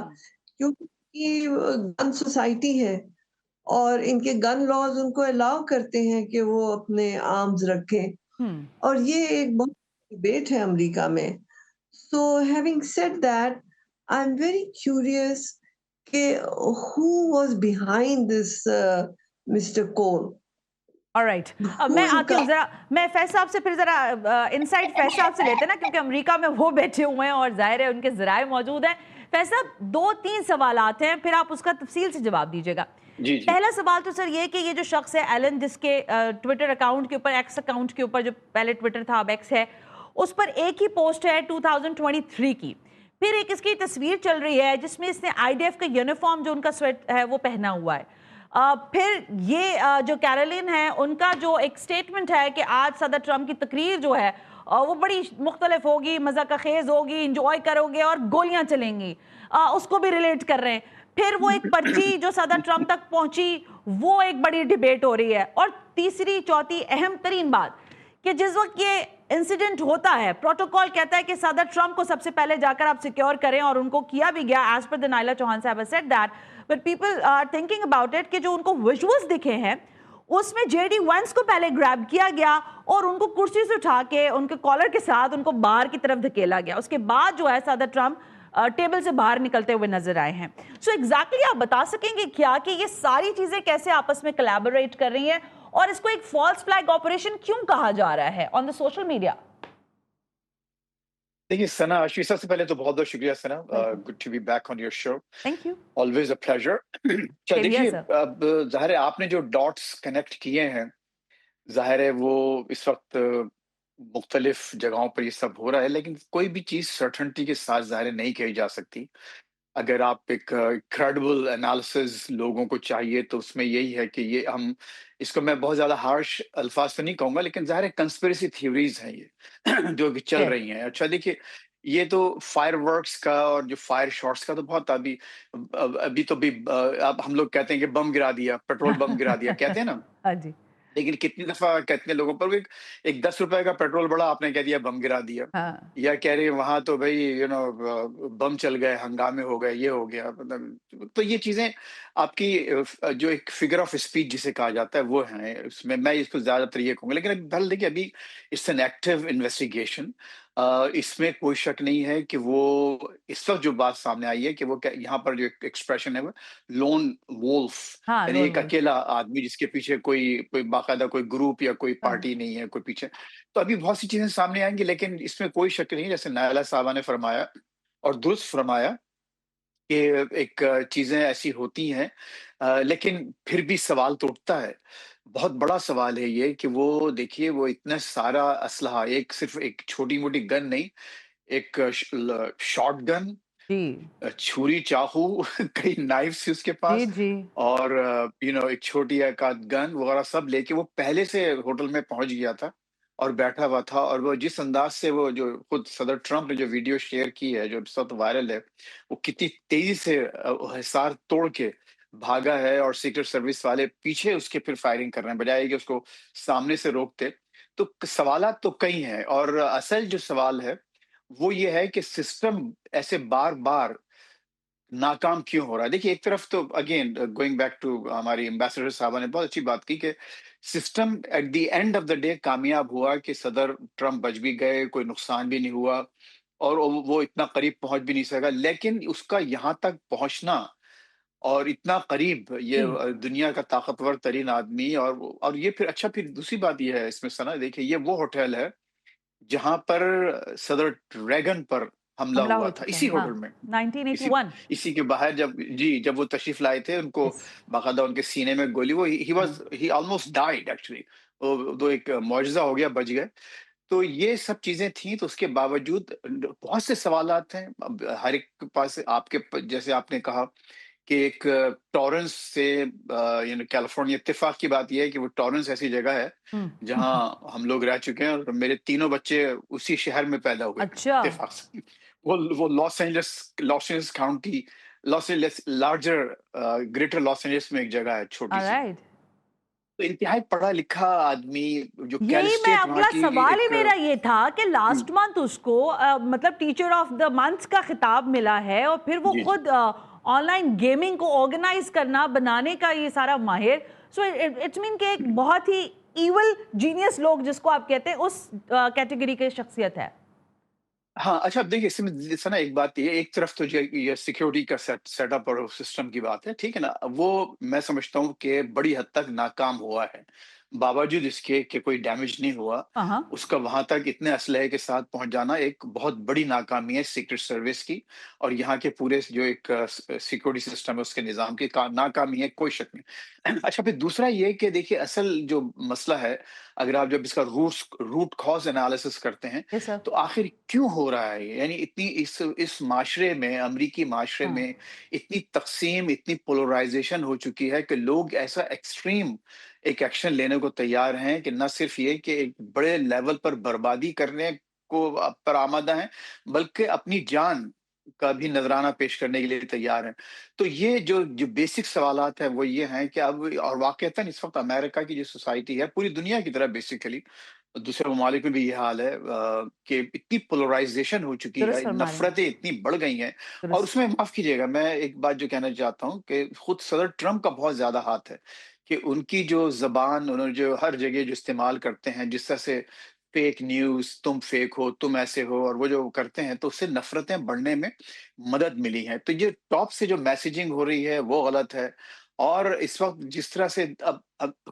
کیونکہ گن سوسائٹی ہے اور ان کے گن لاز ان کو الاؤ کرتے ہیں کہ وہ اپنے آرمز رکھیں. اور یہ ایک بہت ڈبیٹ ہے امریکہ میں. So having said that, I'm very curious کہ who was behind this Mr. Cole. Alright. میں آتی ہوں ذرا، میں فیض صاحب سے پھر ذرا انسائٹ فیض صاحب سے لیتے ہیں نا، کیونکہ امریکہ میں وہ بیٹھے ہوئے ہیں اور ظاہر ہے ان کے ذرائع موجود ہیں. فیض صاحب 2-3 سوالات ہیں، پھر آپ اس کا تفصیل سے جواب دیجیے گا. پہلا سوال تو سر یہ کہ یہ جو شخص ہے ایلن، جس کے ٹویٹر اکاؤنٹ کے اوپر، ایکس اکاؤنٹ کے اوپر، جو پہلے ٹویٹر تھا اب ایکس ہے، اس پر ایک ہی پوسٹ ہے 2023 کی. پھر ایک اس کی تصویر چل رہی ہے جس میں اس نے آئی ڈی ایف کا یونیفارم جو ان کا سویٹ ہے وہ پہنا ہوا ہے. پھر یہ جو کیرولین ہے ان کا جو ایک سٹیٹمنٹ ہے کہ آج صدر ٹرمپ کی تقریر جو ہے وہ بڑی مختلف ہوگی، مذاق خیز ہوگی، انجوائے کرو گے اور گولیاں چلیں گی، اس کو بھی ریلیٹ کر رہے ہیں. پھر وہ ایک پرچی جو صدر ٹرمپ تک پہنچی وہ ایک بڑی ڈیبیٹ ہو رہی ہے. اور تیسری چوتھی اہم ترین بات کہ جس وقت یہ انسیڈنٹ ہوتا ہے، پروٹوکول کہتا ہے کہ صدر ٹرمپ کو سب سے پہلے جا کر آپ سیکیور کریں، اور ان کو کیا بھی گیا ایز پر دنائلہ چوہان صاحب said that, but people are thinking about it کہ جو ان کو ویژولز دکھے ہیں اس میں جے ڈی وینس کو پہلے گریب کیا گیا اور ان کو کرسی سے اٹھا کے ان کے کالر کے ساتھ ان کو باہر کی طرف دھکیلا گیا. اس کے بعد جو ہے صدر ٹرمپ ٹیبل سے باہر نکلتے ہوئے نظر آئے ہیں. سو ایگزیکٹلی آپ بتا سکیں گے کیا کہ یہ ساری چیزیں کیسے آپس میں کولیبوریٹ کر رہی ہیں اور اس کو ایک فالس فلیگ آپریشن کیوں کہا جا رہا ہے آن دا سوشل میڈیا؟ دیکھیے ثنا، اشوی، سب سے پہلے تو بہت بہت شکریہ Sana. Good to be back on your show. Thank you. Always a pleasure. دیکھیے اب ظاہر ہے آپ نے جو ڈاٹس کنیکٹ کیے ہیں، ظاہر ہے وہ اس وقت مختلف جگہوں پر یہ سب ہو رہا ہے، لیکن کوئی بھی چیز سرٹنٹی کے ساتھ ظاہر نہیں کہی جا سکتی. اگر آپ ایک کریڈیبل انالیسز لوگوں کو چاہیے تو اس میں یہی ہے کہ یہ ہم اس کو، میں بہت زیادہ ہارش الفاظ تو نہیں کہوں گا، لیکن ظاہر ہے کنسپریسی تھیوریز ہیں یہ جو کہ چل رہی ہیں. اچھا دیکھیے، یہ تو فائر ورکس کا اور جو فائر شاٹس کا تو بہت ابھی تو بھی اب ہم لوگ کہتے ہیں کہ بم گرا دیا، پیٹرول بم گرا دیا کہتے ہیں نا. ہاں جی. لیکن کتنی دفعہ کتنے لوگوں پر ایک 10 روپے کا پیٹرول بڑا آپ نے کہہ دیا بم گرا دیا، یا کہہ رہے وہاں تو بھائی بم چل گئے، ہنگامے ہو گئے، یہ ہو گیا. تو یہ چیزیں آپ کی جو ایک فگر آف اسپیچ جسے کہا جاتا ہے وہ ہیں. اس میں اس کو زیادہ تر یہ کہوں گا، لیکن بہرحال دیکھیے ابھی اٹس این ایکٹیو انویسٹیگیشن. اس میں کوئی شک نہیں ہے کہ وہ اس وقت جو بات سامنے آئی ہے کہ وہ یہاں پر جو ایکسپریشن ہے وہ لون وولف، یعنی ایک اکیلا آدمی جس کے پیچھے کوئی باقاعدہ کوئی گروپ یا کوئی پارٹی نہیں ہے کوئی پیچھے. تو ابھی بہت سی چیزیں سامنے آئیں گی، لیکن اس میں کوئی شک نہیں، جیسے نائلہ صاحبہ نے فرمایا اور درست فرمایا کہ ایک چیزیں ایسی ہوتی ہیں، لیکن پھر بھی سوال تو اٹھتا ہے. बहुत बड़ा सवाल है ये कि वो देखिए वो इतना सारा असलहा, एक सिर्फ एक छोटी-मोटी गन नहीं, एक शॉटगन, जी, छुरी, चाकू कई नाइफ्स थी उसके जी, पास जी। और एक छोटी एक आध गन वगैरह सब लेके वो पहले से होटल में पहुंच गया था और बैठा हुआ था। और वो जिस अंदाज से वो जो खुद सदर ट्रम्प ने जो वीडियो शेयर की है जो सब वायरल है, वो कितनी तेजी से हिसार तोड़ के भागा है और सीक्रेट सर्विस वाले पीछे उसके फिर फायरिंग कर रहे हैं बजाय कि उसको सामने से रोकते। तो सवालात तो कई हैं और असल जो सवाल है वो ये है कि सिस्टम ऐसे बार बार नाकाम क्यों हो रहा है? देखिए, एक तरफ तो अगेन गोइंग बैक टू हमारी एम्बेसडर साहबा ने बहुत अच्छी बात की कि system at the end of the day कामयाब हुआ कि सदर ट्रम्प बच भी गए, कोई नुकसान भी नहीं हुआ और वो इतना करीब पहुंच भी नहीं सका। लेकिन उसका यहाँ तक पहुंचना और इतना करीब ये जी, दुनिया का ताकतवर तरीन आदमी और ये फिर अच्छा फिर दूसरी बात ये है इसमें सना देखिए ये वो होटल है जहाँ पर सदर रेगन पर हमला हमला हुआ हो था, चुका इसी है, होटल हाँ, में। इसी 1981। इसी के बाहर जब वो तशरीफ लाए थे उनको यस, बाकायदा उनके सीने में गोली वो हाँ, ही ऑलमोस्ट डाइड एक्चुअली। वो तो एक मौजज़ा हो गया, बच गए। तो ये सब चीज़ें थी तो उसके बावजूद बहुत से सवालात हैं। अब हर एक के पास जैसे आपने कहा कि एक टॉरेंस से कैलिफोर्निया इत्तेफ़ाक की बात ये है कि वो टॉरेंस ऐसी जगह है, हुँ। जहाँ हम लोग रह चुके हैं और मेरे तीनों बच्चे उसी शहर में पैदा हुए अच्छा, इत्तेफ़ाक से। वो Los Angeles county, Los Angeles larger greater Los Angeles में एक जगह है छोटी-सी। ऑलराइट। तो इंतहाई पढ़ा-लिखा आदमी जो कैल यही मैं स्टेट वहाँ अगला की सवाल ही एक मेरा ये था कि हुँ, लास्ट मंथ उसको मतलब टीचर ऑफ द मंथ का खिताब मिला है और फिर वो जी, जी। खुद ऑनलाइन गेमिंग को ऑर्गेनाइज करना बनाने का ये सारा माहिर। सो इट्स मीन कि एक बहुत ही इविल जीनियस लोग जिसको आप कहते हैं उस कैटेगरी के शख्सियत है। हाँ, अच्छा अब देखिए इसमें जैसे ना एक बात ये एक तरफ तो ये सिक्योरिटी का सेटअप और सिस्टम की बात है, ठीक है ना? वो मैं समझता हूँ कि बड़ी हद तक नाकाम हुआ है। बावजूद इसके कि कोई डैमेज नहीं हुआ, हाँ, हाँ। उसका वहाँ तक इतने असलहे के साथ पहुँच जाना एक बहुत बड़ी नाकामी है सीक्रेट सर्विस की और यहाँ के पूरे जो एक सिक्योरिटी सिस्टम है उसके निज़ाम की नाकामी है, कोई शक नहीं। अच्छा फिर दूसरा ये कि देखिए असल जो मसला है, अगर आप जब इसका रूट कॉज़ एनालिसिस करते हैं यस सर। तो आखिर क्यों हो रहा है ये? यानी इतनी इस माशरे में, अमरीकी माशरे हाँ। में इतनी तक़सीम, इतनी पोलराइज़ेशन हो चुकी है कि लोग ऐसा एक्सट्रीम एक एक्शन लेने को तैयार हैं कि ना सिर्फ़ ये कि एक बड़े लेवल पर बर्बादी करने को पर आमादा हैं, बल्कि अपनी जान का भी नज़राना पेश करने के लिए तैयार हैं। तो ये जो बेसिक सवालात हैं, वो ये हैं कि अब और वाक़ईतन इस वक़्त अमेरिका की जो सोसाइटी है, पूरी दुनिया की तरह बेसिकली दूसरे ममालिक में भी ये हाल है कि इतनी पोलराइज़ेशन हो चुकी है, दुरुस्त फरमा रहे हैं। नफ़रतें इतनी बढ़ गई हैं और दुरुस्त। उसमें माफ़ कीजिएगा मैं एक बात जो कहना चाहता हूँ कि खुद सदर ट्रम्प का बहुत ज़्यादा हाथ है, कि उनकी जो ज़बान उन्होंने जो हर जगह जो इस्तेमाल करते हैं, जिस तरह से फ़ेक न्यूज़, तुम फ़ेक हो, तुम ऐसे हो और वो जो करते हैं, तो उससे नफ़रतें बढ़ने में मदद मिली है। तो ये टॉप से जो मैसेजिंग हो रही है, वो गलत है और इस वक़्त जिस तरह से अब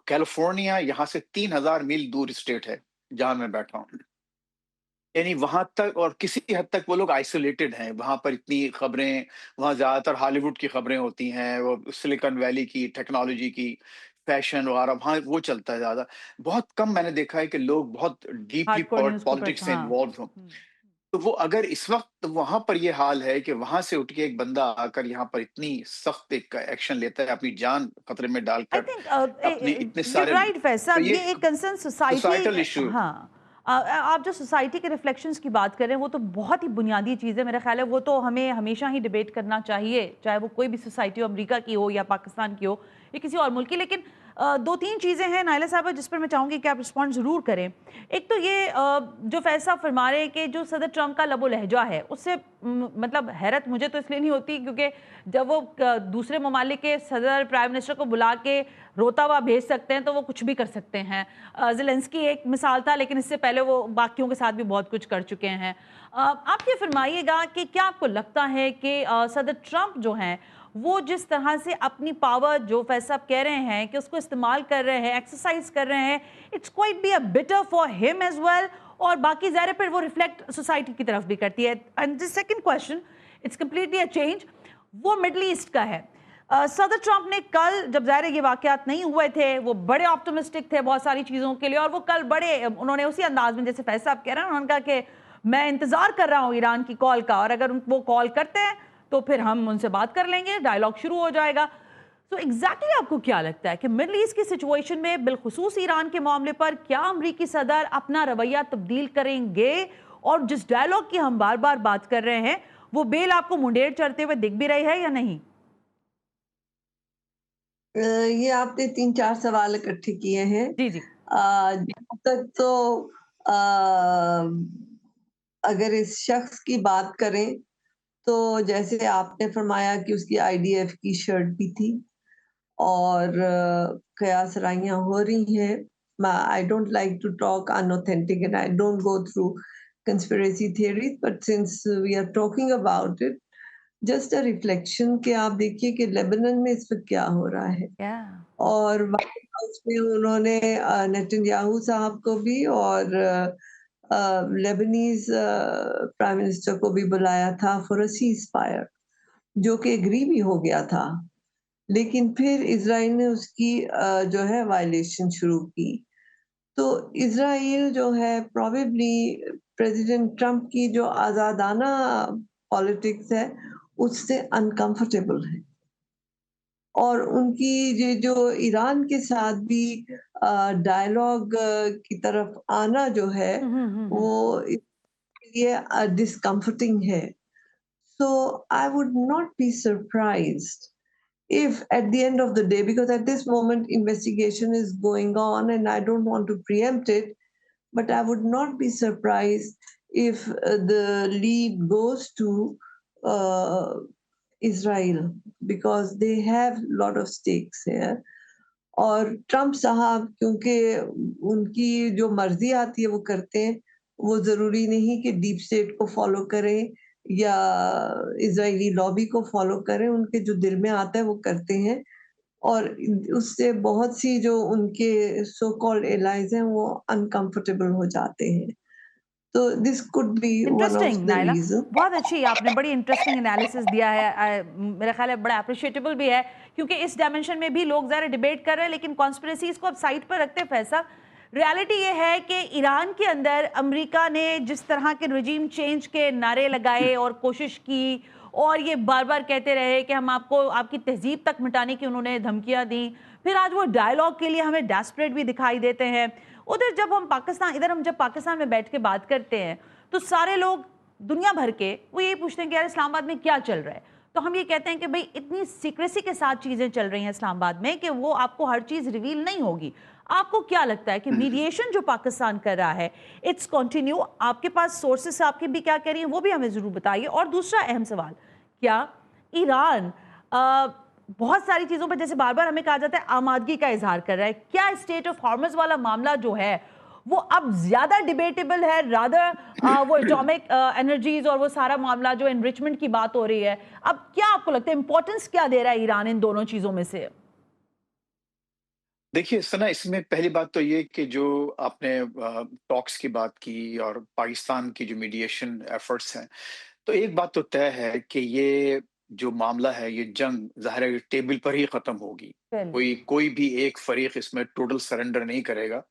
कैलिफ़ोर्निया यहाँ से 3000 मील दूर स्टेट है। जहाँ मैं बैठा हूँ। यानी वहाँ तक और किसी हद तक वो लोग आइसोलेटेड हैं, वहाँ पर इतनी खबरें वहाँ ज़्यादातर हॉलीवुड की खबरें होती हैं, वो सिलिकॉन वैली की, टेक्नोलॉजी की, फैशन वगैरह वहाँ वो चलता है ज़्यादा। बहुत कम मैंने देखा है कि लोग बहुत डीपली हार्डकोर न्यूज़ को पॉलिटिक्स से हाँ। इन्वॉल्व हों। हुँ। तो वो अगर इस वक़्त वहाँ पर ये हाल है कि वहाँ से उठ के एक बंदा आकर यहाँ पर इतनी सख्त एक एक्शन लेता है, अपनी जान खतरे में आई डालकर, थिंक अपने इतने यू सारे राइट तो फैसल ये ये एक कंसर्न सोसाइटी सोसाइटल इश्यू हाँ आप जो सोसाइटी के रिफ्लेक्शंस की बात कर रहे हैं वो तो बहुत ही बुनियादी चीज़ है मेरा ख्याल है वो तो हमें हमेशा ही डिबेट करना चाहिए चाहे वो कोई भी सोसाइटी हो अमेरिका की हो या पाकिस्तान की हो या किसी और मुल्क की लेकिन दो तीन चीज़ें हैं नायला साहब जिस पर मैं चाहूँगी कि आप रिस्पॉन्ड ज़रूर करें एक तो ये जो फैसला फरमा रहे हैं कि जो सदर ट्रम्प का लबो लहजा है उससे मतलब हैरत मुझे तो इसलिए नहीं होती क्योंकि जब वो दूसरे ममालिक के सदर प्राइम मिनिस्टर को बुला के रोता हुआ भेज सकते हैं तो वो कुछ भी कर सकते हैं ज़ेलेंस्की एक मिसाल था लेकिन इससे पहले वो बाकियों के साथ भी बहुत कुछ कर चुके हैं आप ये फरमाइएगा कि क्या आपको लगता है कि सदर ट्रम्प जो हैं वो जिस तरह से अपनी पावर जो फैसला आप कह रहे हैं कि उसको इस्तेमाल कर रहे हैं एक्सरसाइज कर रहे हैं it's quite be a bitter for him as well और बाकी ज़ाहिर फिर वो रिफ्लेक्ट सोसाइटी की तरफ भी करती है and the second question it's completely a change वो मिडल ईस्ट का है सदर ट्रंप ने कल, जब ज़ाहिर है ये वाकयात नहीं हुए थे, वो बड़े ऑप्टिमिस्टिक थे बहुत सारी चीज़ों के लिए, और वो कल बड़े उन्होंने उसी अंदाज में जैसे फैज साहब कह रहे हैं, उन्होंने कहा कि मैं इंतज़ार कर रहा हूँ ईरान की कॉल का, और अगर वो कॉल करते हैं तो फिर हम उनसे बात कर लेंगे, डायलॉग शुरू हो जाएगा। तो एग्जैक्टली आपको क्या लगता है कि मिडल ईस्ट की सिचुएशन में बिलखुसूस ईरान के मामले पर क्या अमरीकी सदर अपना रवैया तब्दील करेंगे, और जिस डायलॉग की हम बार बार बात कर रहे हैं वो बेल आपको मुंडेर चढ़ते हुए दिख भी रही है या नहीं? ये आपने 3-4 सवाल इकट्ठे किए हैं। जी जी। जहाँ तक तो अगर इस शख्स की बात करें तो जैसे आपने फरमाया कि उसकी आईडीएफ की शर्ट भी थी और कयासराइयाँ हो रही हैं। I don't like to talk unauthentic and I don't go through conspiracy theories, but since we are talking about it, just a reflection कि आप देखिए कि लेबनान में इस वक्त क्या हो रहा है। और व्हाइट हाउस में उन्होंने नेतन्याहू साहब को भी और लेबनीज प्राइम मिनिस्टर को भी बुलाया था फॉर अ सीज फायर, जो कि एग्री भी हो गया था, लेकिन फिर इजराइल ने उसकी जो है वायलेशन शुरू की। तो इजराइल जो है प्रोबेबली प्रेसिडेंट ट्रंप की जो आजादाना पॉलिटिक्स है उससे अनकंफर्टेबल है, और उनकी ये जो ईरान के साथ भी डायलॉग की तरफ आना जो है वो इसके लिए डिस्कम्फर्टिंग है। So I would not be surprised if at the end of the day, because at this moment investigation is going on and I don't want to preempt it, but I would not be surprised if the lead goes to uh, Israel, because they have a lot of stakes here. और Trump साहब क्योंकि उनकी जो मर्जी आती है वो करते हैं, वो जरूरी नहीं कि डीप स्टेट को फॉलो करें या इजरायली लॉबी को फॉलो करें, उनके जो दिल में आता है वो करते हैं, और उससे बहुत सी जो उनके सो कॉल्ड एलाइज हैं वो अनकंफर्टेबल हो जाते हैं। तो this could be one of interesting the Naila, reason. बहुत अच्छी आपने बड़ी इंटरेस्टिंग एनालिसिस दिया है। मेरा ख्याल है बड़ा अप्रिशिएटेबल भी है, क्योंकि इस डायमेंशन में भी लोग ज़रा डिबेट कर रहे हैं, लेकिन कॉन्स्पिरेसीज को अब साइड पर रखते हैं फैसला। रियलिटी ये है कि ईरान के अंदर अमेरिका ने जिस तरह के रजीम चेंज के नारे लगाए और कोशिश की, और ये बार बार कहते रहे कि हम आपको आपकी तहजीब तक मिटाने की उन्होंने धमकियां दी, फिर आज वो डायलॉग के लिए हमें डेस्परेट भी दिखाई देते हैं। उधर जब हम पाकिस्तान इधर हम जब पाकिस्तान में बैठ के बात करते हैं तो सारे लोग दुनिया भर के वो ये पूछते हैं कि यार इस्लामाबाद में क्या चल रहा है, तो हम ये कहते हैं कि भाई इतनी सीक्रेसी के साथ चीजें चल रही हैं इस्लामाबाद में कि वो आपको हर चीज रिवील नहीं होगी। आपको क्या लगता है कि मीडिएशन जो पाकिस्तान कर रहा है इट्स कंटिन्यू? आपके पास सोर्सेस आपके भी क्या कह रही हैं वो भी हमें जरूर बताइए। और दूसरा अहम सवाल, क्या ईरान बहुत सारी चीजों पर जैसे बार बार हमें कहा जाता है आमादगी का इजहार कर रहा है, क्या स्टेट ऑफ हॉर्मज वाला मामला जो है वो अब ज्यादा डिबेटेबल है रादर वो एटॉमिक एनर्जीज और वो सारा मामला जो एनरिचमेंट की बात हो रही है, अब क्या आपको लगता है इंपॉर्टेंस क्या दे रहा है ईरान इन दोनों चीजों में से? देखिए सना, इसमें पहली बात तो ये कि जो आपने टॉक्स की बात की और पाकिस्तान की जो मीडिएशन एफर्ट्स हैं, तो एक बात तो तय है कि ये जो मामला है, ये जंग ज़ाहिर है टेबल पर ही खत्म होगी। कोई भी एक फरीक इसमें टोटल सरेंडर नहीं करेगा,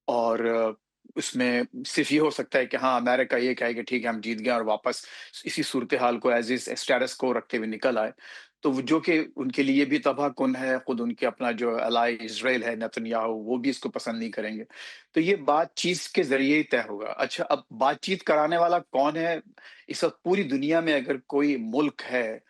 और उसमें सिर्फ ये हो सकता है कि हाँ, अमेरिका ये कहे कि ठीक है हम जीत गए और वापस इसी सूरत हाल को एज इज स्टेटस को रखते हुए निकल आए। तो जो कि उनके लिए भी तबाहकुन है, खुद उनके अपना जो अलाई इजराइल है नेतन्याहू, वो भी इसको पसंद नहीं करेंगे। तो ये बातचीत के जरिए ही तय होगा। अच्छा, अब बातचीत कराने वाला कौन है? इस वक्त पूरी दुनिया में अगर कोई मुल्क है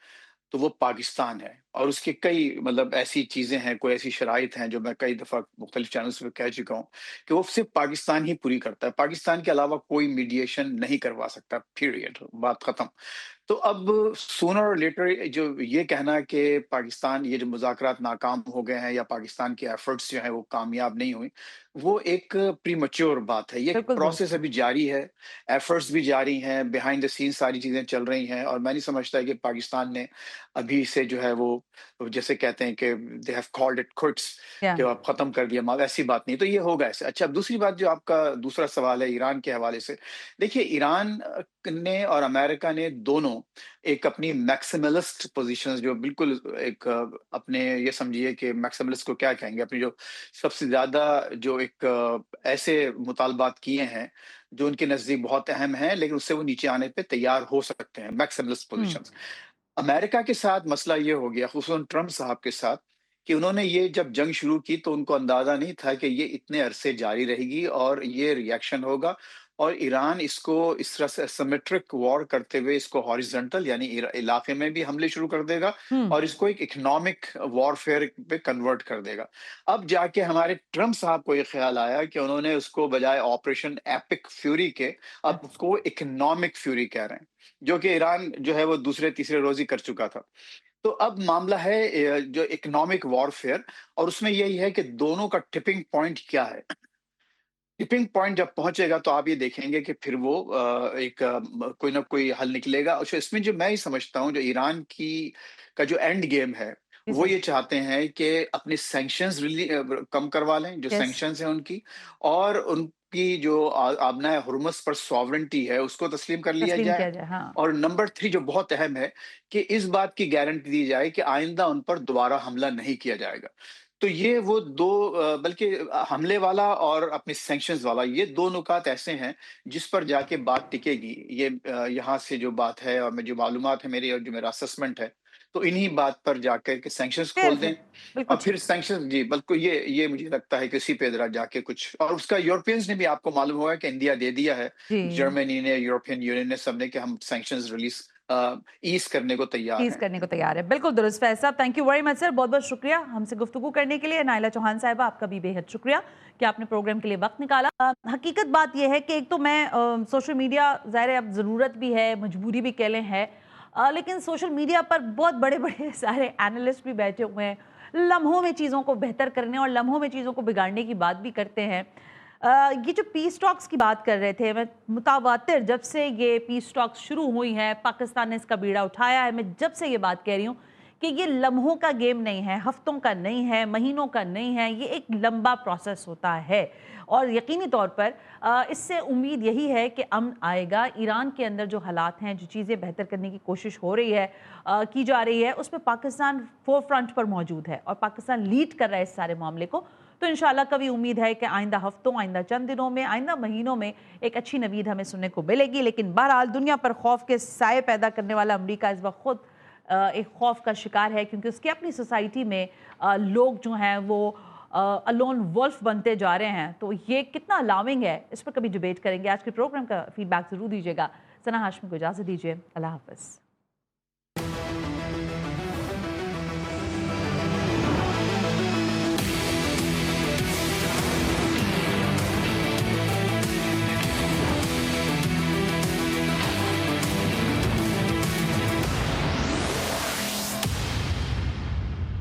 तो वो पाकिस्तान है, और उसके कई मतलब ऐसी चीजें हैं, कोई ऐसी शराइत हैं जो मैं कई दफा मुख्तलिफ चैनल्स पे कह चुका हूँ कि वो सिर्फ पाकिस्तान ही पूरी करता है। पाकिस्तान के अलावा कोई मीडिएशन नहीं करवा सकता, पीरियड, बात खत्म। तो अब सूनर और लेटर जो ये कहना कि पाकिस्तान ये जो मुज़ाकरात नाकाम हो गए हैं या पाकिस्तान के एफर्ट्स जो हैं वो कामयाब नहीं हुई, वो एक प्रीमैच्योर बात है। ये बिल्कुल प्रोसेस दुरुस्त है। अभी जारी है, एफर्ट्स भी जारी हैं, बिहाइंड द सीन सारी चीज़ें चल रही हैं और मैं नहीं समझता कि पाकिस्तान ने अभी से जो है वो जैसे कहते हैं कि they have called it quits या कि अब खत्म कर दिया माल, ऐसी बात नहीं। तो ये होगा ऐसे। अच्छा, अब दूसरी बात जो आपका दूसरा सवाल है ईरान के हवाले से। देखिए ईरान ने और अमेरिका ने दोनों एक अपनी मैक्सिमलिस्ट पोज़ीशंस जो बिल्कुल एक अपने ये समझिए कि मैक्सिमलिस्ट को क्या कहेंगे, अपनी जो सबसे ज़्यादा जो एक ऐसे मुतालबात किए हैं, जो उनके नज़दीक बहुत अहम हैं, लेकिन उससे वो नीचे आने पे तैयार हो सकते हैं, मैक्सिमलिस्ट पोज़ीशंस। अमेरिका के साथ मसला ये हो गया, ख़ुसूसन ट्रम्प साहब के साथ, कि उन्होंने ये जब जंग शुरू की तो उनको अंदाज़ा नहीं था कि ये इतने अरसे जारी रहेगी और ये रिएक्शन होगा और ईरान इसको इस तरह से एसिमेट्रिक वॉर करते हुए इसको हॉरिज़ॉन्टल यानी इलाके में भी हमले शुरू कर देगा हम्म। और इसको एक इकोनॉमिक वॉरफेयर पे कन्वर्ट कर देगा। अब जाके हमारे ट्रम्प साहब को ये ख़्याल आया कि उन्होंने उसको बजाय ऑपरेशन एपिक फ्यूरी के, अब उसको इकोनॉमिक फ्यूरी कह रहे हैं, जो कि ईरान जो है वो दूसरे तीसरे रोज़ ही कर चुका था। तो अब मामला है जो इकोनॉमिक वॉरफेयर और उसमें यही है कि दोनों का टिपिंग पॉइंट क्या है? टिपिंग पॉइंट जब पहुँचेगा तो आप ये देखेंगे कि फिर वो एक कोई ना कोई हल निकलेगा। अच्छा, इसमें जो मैं ये समझता हूँ जो ईरान की का जो एंड गेम है, जी वो सर। ये चाहते हैं कि अपने सैंक्शंस कम करवा लें, जो यस। सैंक्शंस हैं उनकी और उनकी जो आबनाए हुर्मुज़ पर सॉवरेंटी है, उसको तस्लीम कर लिया तस्लीम जाए। किया जाए, हाँ। और नंबर 3 जो बहुत अहम है कि इस बात की गारंटी दी जाए कि आइंदा उन पर दोबारा हमला नहीं किया जाएगा। तो ये वो 2 बल्कि हमले वाला और अपने सैंक्शंस वाला ये 2 नुकात ऐसे हैं जिस पर जाके बात टिकेगी। ये यहाँ से जो बात है और मैं जो मालूमात है मेरी और जो मेरा असेसमेंट है, तो इन्हीं बात पर जाकर के सैंक्शंस खोल दें फिर बिल्कुल और ठीक। फिर सैंक्शंस जी, बल्कि ये मुझे लगता है कि इसी पे ज़रा जाके कुछ और उसका यूरोपियंस ने भी आपको मालूम होगा कि इंडिया दे दिया है, जी। जर्मनी ने, यूरोपियन यूनियन ने सबने कि हम सैंक्शंस ईज़ करने को तैयार चीज़ हैं। करने को तैयार है। बिल्कुल दुरुस्त फैज़ साहब, thank you very much sir, बहुत-बहुत शुक्रिया हमसे गुफ्तगू करने के लिए। नाइला चौहान साहिबा, आपका भी बेहद शुक्रिया कि आपने प्रोग्राम के लिए वक़्त निकाला। हकीकत बात ये है कि एक तो मैं सोशल मीडिया ज़ाहिर है अब ज़रूरत भी है, मजबूरी भी कह लें है, लेकिन सोशल मीडिया पर बहुत बड़े-बड़े सारे एनालिस्ट भी बैठे हुए हैं, लम्हों में चीज़ों को बेहतर करने और लम्हों में चीज़ों को बिगाड़ने की बात भी करते हैं। ये जो पीस टॉक्स की बात कर रहे थे, मैं मुतावातिर जब से ये पीस टॉक्स शुरू हुई हैं, पाकिस्तान ने इसका बीड़ा उठाया है, मैं जब से ये बात कह रही हूँ कि ये लम्हों का गेम नहीं है, हफ्तों का नहीं है, महीनों का नहीं है, ये एक लंबा प्रोसेस होता है और यकीनी तौर पर इससे उम्मीद यही है कि अमन आएगा। ईरान के अंदर जो हालात हैं, जो चीज़ें बेहतर करने की कोशिश हो रही है, की जा रही है, उसमें पाकिस्तान फोर फ्रंट पर मौजूद है और पाकिस्तान लीड कर रहा है इस सारे मामले को। तो इंशाल्लाह कभी उम्मीद है कि आइंदा हफ्तों, आइंदा चंद दिनों में, आइंदा महीनों में एक अच्छी नवीद हमें सुनने को मिलेगी। लेकिन बहरहाल दुनिया पर खौफ के साए पैदा करने वाला अमरीका इस वक्त खुद एक खौफ का शिकार है, क्योंकि उसकी अपनी सोसाइटी में लोग जो हैं वो अलोन वुल्फ बनते जा रहे हैं। तो ये कितना अलार्मिंग है, इस पर कभी डिबेट करेंगे। आज के प्रोग्राम का फीडबैक ज़रूर दीजिएगा। सना हाशमी को इजाज़त दीजिए। अल्लाह हाफ़िज़।